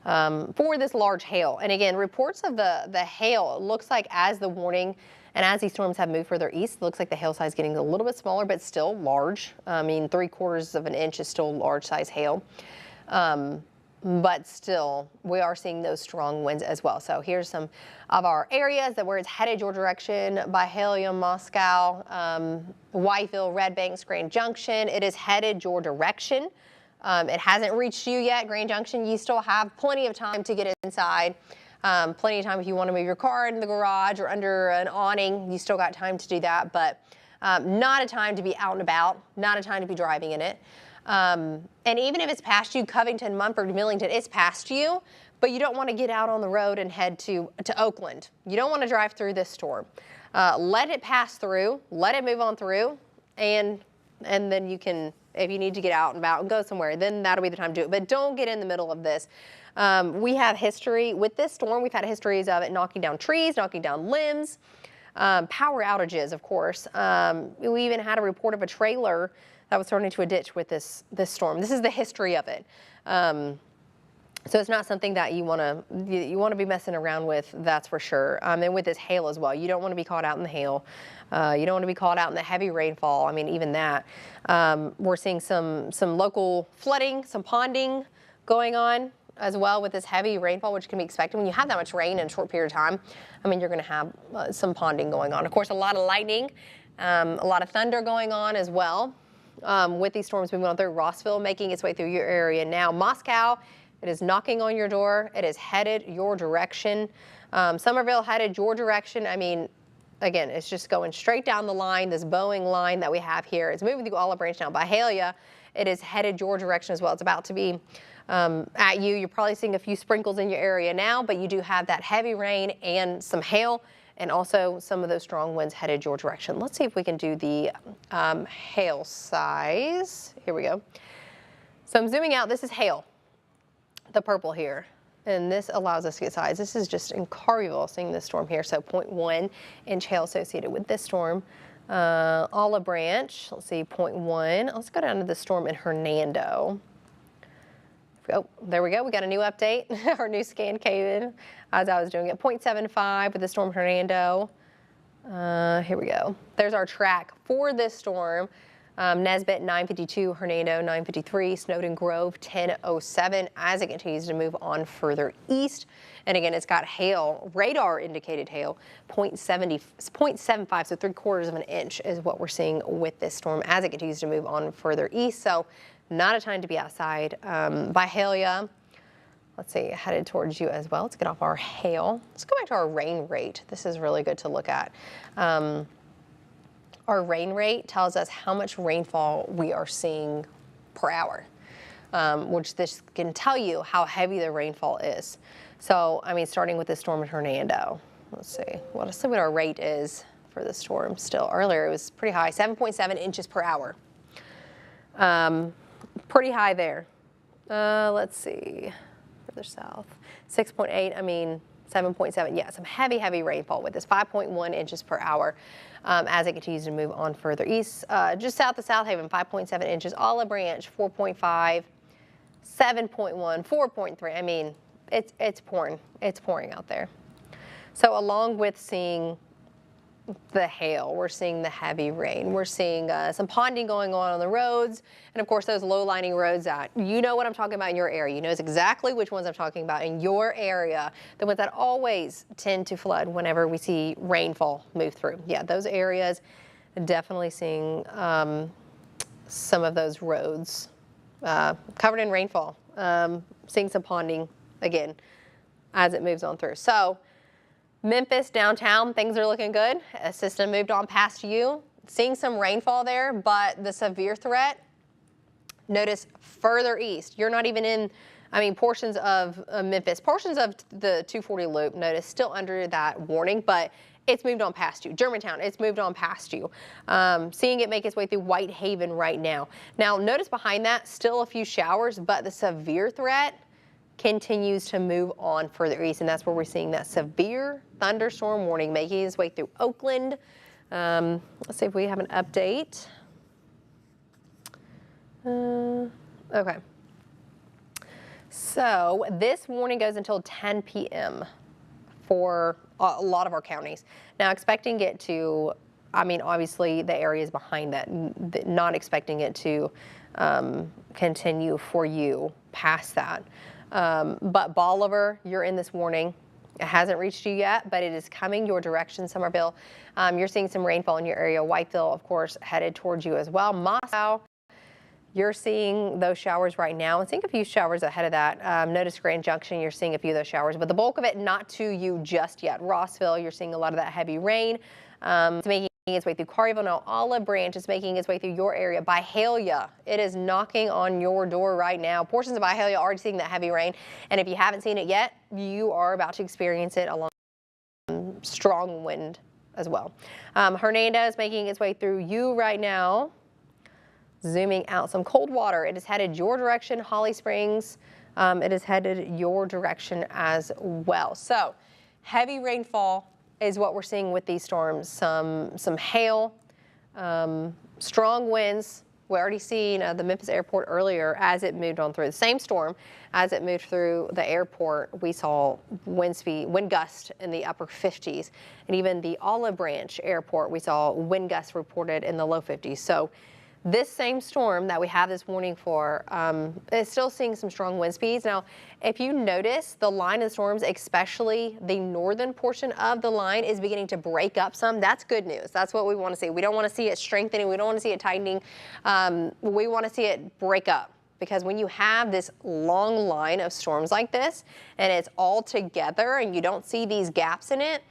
A: for this large hail. And again, reports of the hail, it looks like as the warning and as these storms have moved further east, it looks like the hail size is getting a little bit smaller, but still large. I mean, 3/4 of an inch is still large size hail. But still, we are seeing those strong winds as well. So here's some of our areas where it's headed your direction: Byhalia, Moscow, Whiteville, Red Banks, Grand Junction. It is headed your direction. It hasn't reached you yet, Grand Junction. You still have plenty of time to get inside. Plenty of time if you want to move your car in the garage or under an awning. You still got time to do that, but not a time to be out and about, not a time to be driving in it. And even if it's past you, Covington, Mumford, Millington, it's past you, but you don't want to get out on the road and head to Oakland. You don't want to drive through this storm. Let it pass through, let it move on through, and then you can, if you need to get out and about and go somewhere, then that'll be the time to do it. But don't get in the middle of this. We have history with this storm. We've had histories of it knocking down trees, knocking down limbs, power outages, of course. We even had a report of a trailer that was thrown into a ditch with this storm. This is the history of it. So it's not something that you want to be messing around with, that's for sure. And with this hail as well, you don't want to be caught out in the hail. You don't want to be caught out in the heavy rainfall. I mean, even that. We're seeing some local flooding, some ponding going on as well with this heavy rainfall, which can be expected when you have that much rain in a short period of time. I mean, you're going to have some ponding going on. Of course, a lot of lightning, a lot of thunder going on as well. With these storms moving on through Rossville, making its way through your area now. Moscow, it is knocking on your door. It is headed your direction. Somerville headed your direction. I mean, again, it's just going straight down the line, this Boeing line that we have here. It's moving through Olive Branch now. Byhalia, it is headed your direction as well. It's about to be at you. You're probably seeing a few sprinkles in your area now, but you do have that heavy rain and some hail, and also some of those strong winds headed your direction. Let's see if we can do the hail size. Here we go. So I'm zooming out. This is hail, the purple here. And this allows us to get size. This is just in Carville, seeing this storm here. So 0.1 inch hail associated with this storm. Olive Branch, let's see, 0.1. Let's go down to the storm in Hernando. Oh, there we go. We got a new update. Our new scan came in as I was doing it. 0.75 with the storm Hernando. Here we go. There's our track for this storm. Nesbitt 952, Hernando 953, Snowden Grove 1007 as it continues to move on further east. And again, it's got hail, radar indicated hail, 0.75, so 3/4 of an inch is what we're seeing with this storm as it continues to move on further east. So not a time to be outside. Byhalia, let's see, headed towards you as well. Let's get off our hail. Let's go back to our rain rate. This is really good to look at. Our rain rate tells us how much rainfall we are seeing per hour, which this can tell you how heavy the rainfall is. So, I mean, starting with the storm in Hernando, let's see what our rate is for the storm. Still earlier, it was pretty high, 7.7 inches per hour. Pretty high there. Let's see, further south, 6.8, I mean, 7.7, yeah, some heavy rainfall with this 5.1 inches per hour as it continues to move on further east. Just south of South Haven, 5.7 inches. Olive Branch, 4.5, 7.1, 4.3. I mean, it's pouring. It's pouring out there. So along with seeing the hail, we're seeing the heavy rain, we're seeing some ponding going on the roads, and of course those low-lying roads that you know what I'm talking about in your area. You know exactly which ones I'm talking about in your area, the ones that always tend to flood whenever we see rainfall move through. Yeah, those areas, definitely seeing some of those roads covered in rainfall, seeing some ponding again as it moves on through. So Memphis downtown, things are looking good. A system moved on past you. Seeing some rainfall there, but the severe threat, notice further east. You're not even in, I mean, portions of Memphis, portions of the 240 loop, notice still under that warning, but it's moved on past you. Germantown, it's moved on past you. Seeing it make its way through Whitehaven right now. Now, notice behind that, still a few showers, but the severe threat continues to move on further east, and that's where we're seeing that severe thunderstorm warning making its way through Oakland. Let's see if we have an update. Okay. So this warning goes until 10 p.m. for a lot of our counties. Now expecting it to, I mean, obviously the areas behind that, not expecting it to continue for you past that. But Bolivar, you're in this warning. It hasn't reached you yet, but it is coming your direction. Somerville, you're seeing some rainfall in your area. Whiteville, of course, headed towards you as well. Moscow, you're seeing those showers right now. I'm seeing a few showers ahead of that. Notice Grand Junction, you're seeing a few of those showers, but the bulk of it not to you just yet. Rossville, you're seeing a lot of that heavy rain. It's making its way through Carville. Now Olive Branch is making its way through your area. Byhalia, it is knocking on your door right now. Portions of Byhalia are already seeing that heavy rain, and if you haven't seen it yet, you are about to experience it along strong wind as well. Hernando is making its way through you right now. Zooming out, some cold water. It is headed your direction. Holly Springs, it is headed your direction as well. So heavy rainfall is what we're seeing with these storms. Some hail, strong winds. We already seen the Memphis airport earlier as it moved on through the same storm. As it moved through the airport, we saw wind gust in the upper 50s. And even the Olive Branch airport, we saw wind gusts reported in the low 50s. So this same storm that we have this warning for is still seeing some strong wind speeds. Now, if you notice, the line of storms, especially the northern portion of the line, is beginning to break up some. That's good news. That's what we want to see. We don't want to see it strengthening. We don't want to see it tightening. We want to see it break up, because when you have this long line of storms like this and it's all together and you don't see these gaps in it,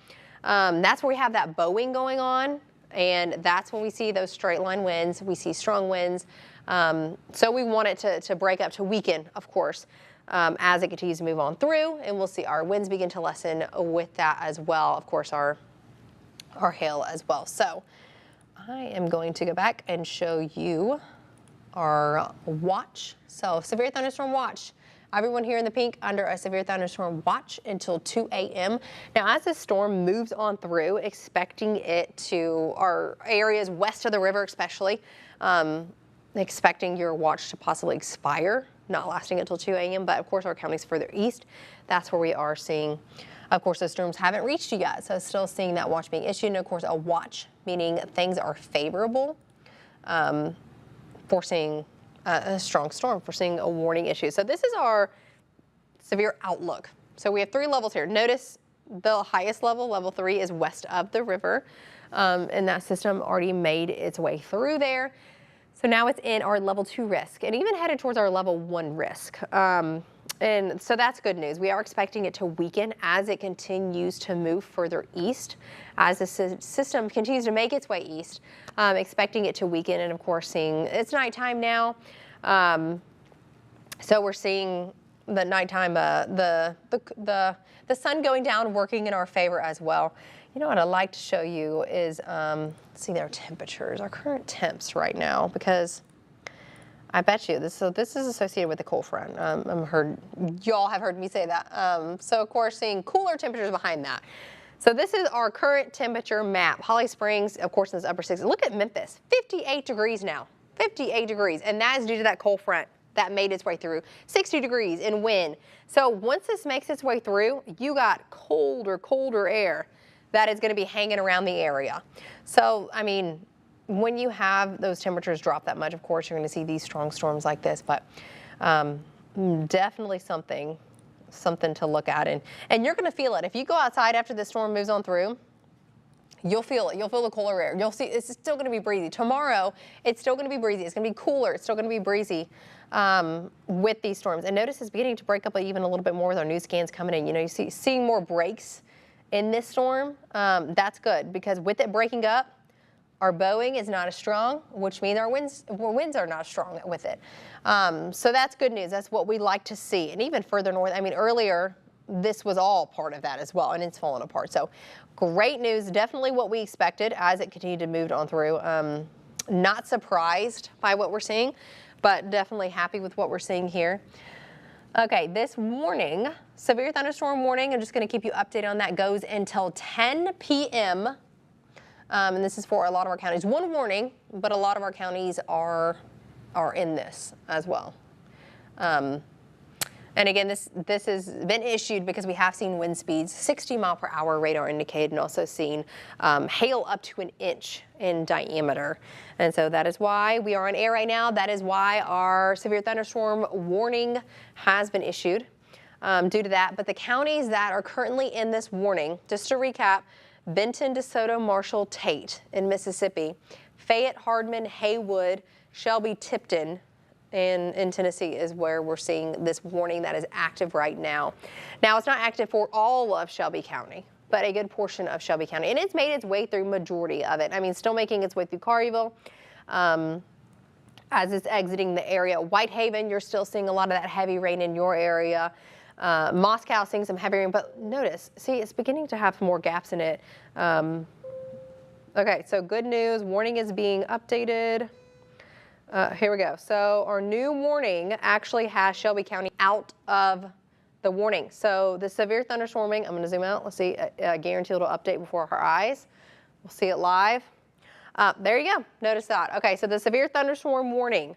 A: that's where we have that bowing going on. And that's when we see those straight line winds. We see strong winds. So we want it to break up, to weaken, of course, as it continues to move on through. And we'll see our winds begin to lessen with that as well. Of course, our hail as well. So I am going to go back and show you our watch. So severe thunderstorm watch. Everyone here in the pink under a severe thunderstorm watch until 2 a.m. Now, as this storm moves on through, expecting it to our areas west of the river especially, expecting your watch to possibly expire, not lasting until 2 a.m. But of course, our counties further east, that's where we are seeing, of course, those storms haven't reached you yet. So still seeing that watch being issued. And of course, a watch, meaning things are favorable for seeing a strong storm, for seeing a warning issue. So this is our severe outlook. So we have 3 levels here. Notice the highest level, level 3, is west of the river. And that system already made its way through there. So now it's in our level 2 risk and even headed towards our level 1 risk. And so that's good news. We are expecting it to weaken as it continues to move further east, as the system continues to make its way east, expecting it to weaken. And of course, seeing it's nighttime now. So we're seeing the nighttime, the sun going down, working in our favor as well. You know what I'd like to show you is, see their temperatures, our current temps right now, because I bet you this is associated with the cold front. Y'all have heard me say that. So of course, seeing cooler temperatures behind that. So this is our current temperature map. Holly Springs, of course, in this upper 60s. Look at Memphis, 58 degrees now, 58 degrees. And that is due to that cold front that made its way through. 60 degrees in wind. So once this makes its way through, you got colder air that is going to be hanging around the area. So, I mean, when you have those temperatures drop that much, of course, you're going to see these strong storms like this, but definitely something to look at. And you're going to feel it. If you go outside after the storm moves on through, you'll feel it. You'll feel the cooler air. You'll see it's still going to be breezy. Tomorrow, it's still going to be breezy. It's going to be cooler. It's still going to be breezy with these storms. And notice it's beginning to break up even a little bit more with our new scans coming in. You know, you seeing more breaks in this storm. That's good, because with it breaking up, our bowing is not as strong, which means our winds are not as strong with it. So that's good news. That's what we like to see. And even further north, I mean, earlier, this was all part of that as well, and it's fallen apart. So great news, definitely what we expected as it continued to move on through. Not surprised by what we're seeing, but definitely happy with what we're seeing here. Okay, this warning, severe thunderstorm warning, I'm just going to keep you updated on that, goes until 10 p.m. And this is for a lot of our counties. One warning, but a lot of our counties are in this as well. And again, this has been issued because we have seen wind speeds 60-mile-per-hour radar indicated, and also seen hail up to 1 inch in diameter. And so that is why we are on air right now. That is why our severe thunderstorm warning has been issued due to that. But the counties that are currently in this warning, just to recap: Benton, DeSoto, Marshall, Tate in Mississippi, Fayette, Hardman, Haywood, Shelby, Tipton in Tennessee is where we're seeing this warning that is active right now. Now, it's not active for all of Shelby County, but a good portion of Shelby County. And it's made its way through majority of it. I mean, still making its way through Collierville as it's exiting the area. Whitehaven, you're still seeing a lot of that heavy rain in your area. Moscow seeing some heavy rain, but notice, see, it's beginning to have more gaps in it. Okay, so good news, warning is being updated. Here we go. So our new warning actually has Shelby County out of the warning. So the severe thunderstorming, I'm going to zoom out. Let's see, I guarantee it'll update before our eyes. We'll see it live. There you go. Notice that. Okay, so the severe thunderstorm warning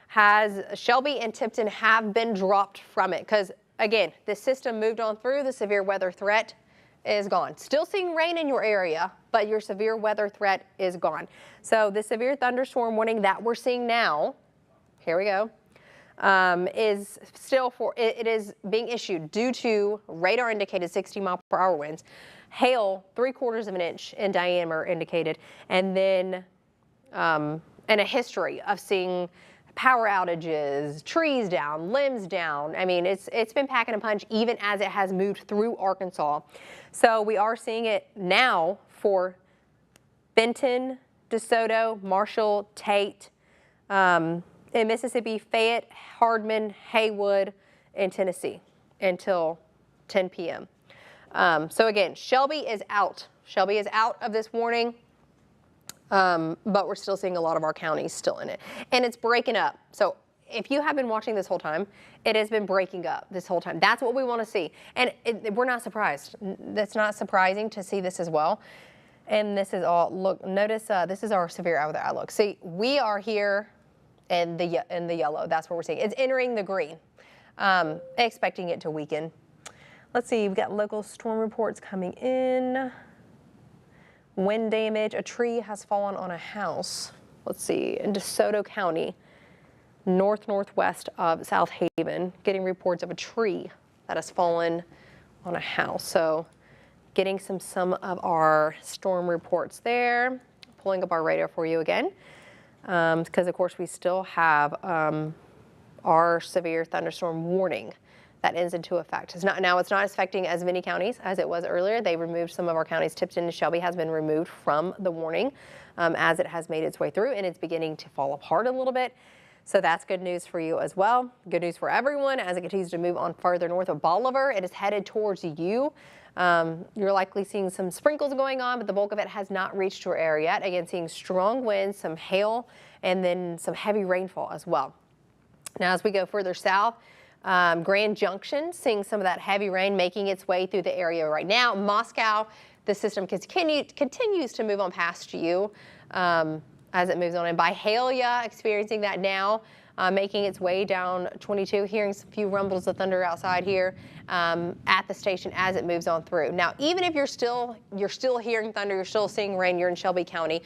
A: has Shelby and Tipton have been dropped from it because, again, the system moved on through. The severe weather threat is gone. Still seeing rain in your area, but your severe weather threat is gone. So the severe thunderstorm warning that we're seeing now, here we go, is still it is being issued due to radar indicated 60-mile-per-hour winds, hail 3/4 of an inch in diameter indicated, and then and a history of seeing power outages, trees down, limbs down. I mean, it's been packing a punch even as it has moved through Arkansas. So we are seeing it now for Benton, DeSoto, Marshall, Tate, in Mississippi, Fayette, Hardman, Haywood, and Tennessee until 10 p.m. So again, Shelby is out. Shelby is out of this warning. But we're still seeing a lot of our counties still in it. And it's breaking up. So if you have been watching this whole time, it has been breaking up this whole time. That's what we want to see. And we're not surprised. That's not surprising to see this as well. And this is all, look, notice this is our severe weather outlook. See, we are here in the yellow. That's what we're seeing. It's entering the green. Expecting it to weaken. Let's see, we've got local storm reports coming in. Wind damage, a tree has fallen on a house. Let's see, in DeSoto County, northwest of South Haven, getting reports of a tree that has fallen on a house. So getting some of our storm reports there. Pulling up our radar for you again, because of course we still have our severe thunderstorm warning that ends into effect. It's not affecting as many counties as it was earlier. They removed some of our counties. Tipton and Shelby has been removed from the warning as it has made its way through, and it's beginning to fall apart a little bit. So that's good news for you as well. Good news for everyone as it continues to move on further north of Bolivar. It is headed towards you. You're likely seeing some sprinkles going on, but the bulk of it has not reached your area yet. Again, seeing strong winds, some hail, and then some heavy rainfall as well. Now, as we go further south, Grand Junction, seeing some of that heavy rain making its way through the area right now. Moscow, the system continues to move on past you as it moves on. And Byhalia, experiencing that now, making its way down 22, hearing a few rumbles of thunder outside here at the station as it moves on through. Now, even if you're still hearing thunder, you're still seeing rain, you're in Shelby County,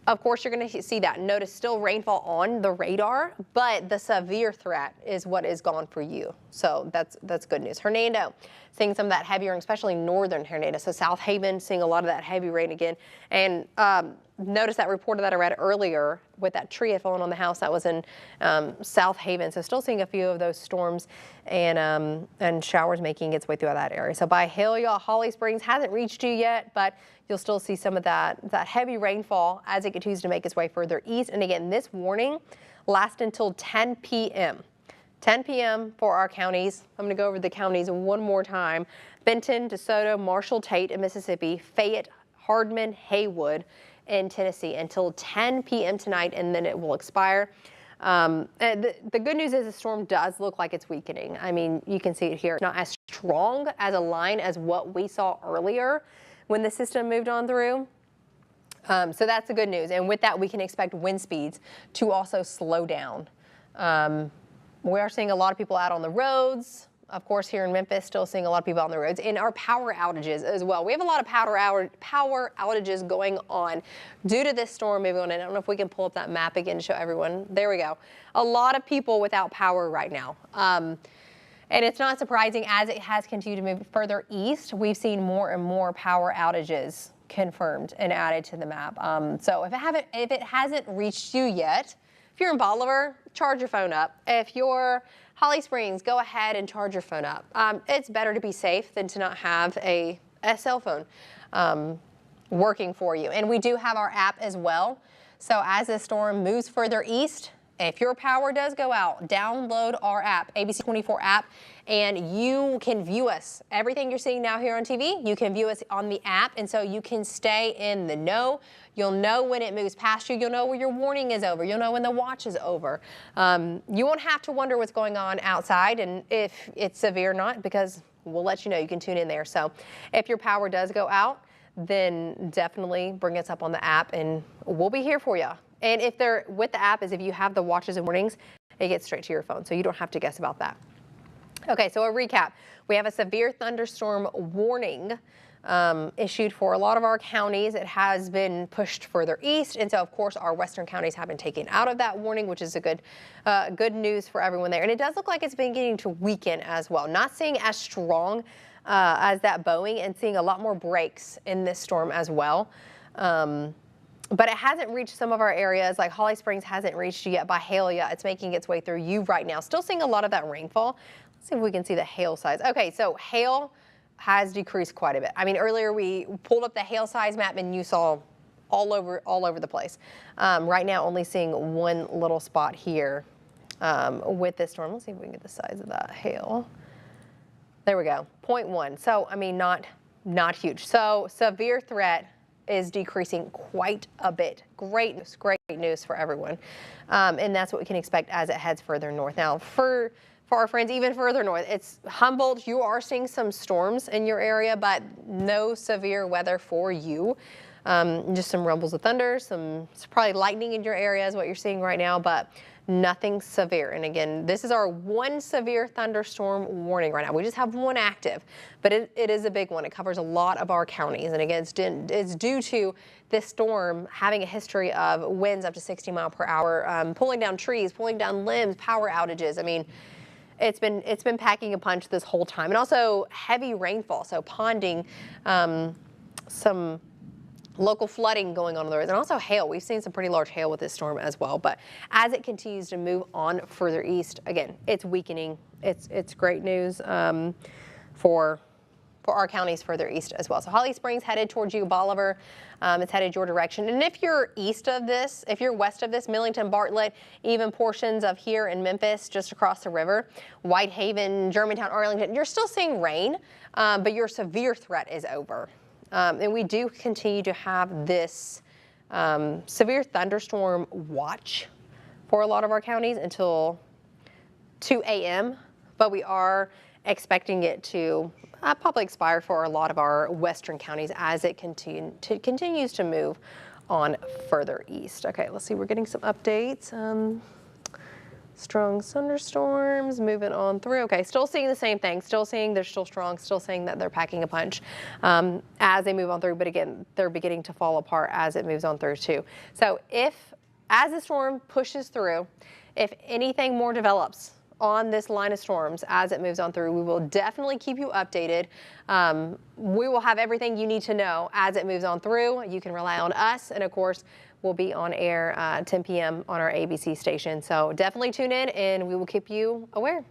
A: of course, you're going to see that. Notice still rainfall on the radar, but the severe threat is what is gone for you. So that's good news. Hernando, seeing some of that heavier, especially northern Hernando. So South Haven, seeing a lot of that heavy rain again. And notice that report that I read earlier with that tree had fallen on the house that was in South Haven. So still seeing a few of those storms and showers making its way through that area. So Byhalia, Holly Springs hasn't reached you yet, but you'll still see some of that heavy rainfall as it continues to make its way further east. And again, this warning lasts until 10 p.m. 10 p.m. for our counties. I'm going to go over the counties one more time. Benton, DeSoto, Marshall, Tate in Mississippi, Fayette, Hardman, Haywood in Tennessee until 10 p.m. tonight, and then it will expire. The good news is the storm does look like it's weakening. I mean, you can see it here. It's not as strong as a line as what we saw earlier when the system moved on through. So that's the good news. And with that, we can expect wind speeds to also slow down. We are seeing a lot of people out on the roads. Of course, here in Memphis, still seeing a lot of people on the roads. And our power outages as well. We have a lot of power outages going on due to this storm moving on. I don't know if we can pull up that map again to show everyone. There we go. A lot of people without power right now. And it's not surprising as it has continued to move further east. We've seen more and more power outages confirmed and added to the map. So if it hasn't reached you yet, if you're in Bolivar, charge your phone up. If you're Holly Springs, go ahead and charge your phone up. It's better to be safe than to not have a cell phone working for you. And we do have our app as well. So as the storm moves further east, if your power does go out, download our app, ABC24 app, and you can view us. Everything you're seeing now here on TV, you can view us on the app, and so you can stay in the know. You'll know when it moves past you. You'll know where your warning is over. You'll know when the watch is over. You won't have to wonder what's going on outside and if it's severe or not, because we'll let you know. You can tune in there. So if your power does go out, then definitely bring us up on the app, and we'll be here for you. And if they're with the app, is if you have the watches and warnings, it gets straight to your phone, so you don't have to guess about that. Okay, so a recap. We have a severe thunderstorm warning issued for a lot of our counties. It has been pushed further east, and so of course our western counties have been taken out of that warning, which is a good news for everyone there. And it does look like it's beginning to weaken as well. Not seeing as strong as that Boeing, and seeing a lot more breaks in this storm as well. But it hasn't reached some of our areas, like Holly Springs hasn't reached you yet. Byhalia, it's making its way through you right now. Still seeing a lot of that rainfall. Let's see if we can see the hail size. Okay, so hail has decreased quite a bit. I mean, earlier we pulled up the hail size map and you saw all over the place. Right now, only seeing one little spot here with this storm. Let's see if we can get the size of that hail. There we go, 0.1. So, I mean, not huge. So, severe threat is decreasing quite a bit. Great news for everyone. And that's what we can expect as it heads further north. Now, for our friends even further north, it's Humboldt. You are seeing some storms in your area, but no severe weather for you. Just some rumbles of thunder, it's probably lightning in your area is what you're seeing right now, but nothing severe. And again, this is our one severe thunderstorm warning right now. We just have one active, but it is a big one. It covers a lot of our counties. And again, it's due to this storm having a history of winds up to 60 miles per hour, pulling down trees, pulling down limbs, power outages. I mean, it's been packing a punch this whole time. And also heavy rainfall, so ponding, some local flooding going on the roads, and also hail. We've seen some pretty large hail with this storm as well. But as it continues to move on further east, again, it's weakening. It's great news for our counties further east as well. So Holly Springs headed towards you, Bolivar, it's headed your direction. And if you're east of this, if you're west of this, Millington, Bartlett, even portions of here in Memphis, just across the river, Whitehaven, Germantown, Arlington, you're still seeing rain, but your severe threat is over. And we do continue to have this severe thunderstorm watch for a lot of our counties until 2 a.m., but we are expecting it to probably expire for a lot of our western counties as it continues to move on further east. Okay, let's see, we're getting some updates. Strong thunderstorms moving on through. Okay, still seeing the same thing. Still seeing they're still strong. Still seeing that they're packing a punch as they move on through. But again, they're beginning to fall apart as it moves on through too. So as the storm pushes through, if anything more develops on this line of storms as it moves on through, we will definitely keep you updated. We will have everything you need to know as it moves on through. You can rely on us, and of course, we'll be on air 10 p.m. on our ABC station. So definitely tune in and we will keep you aware.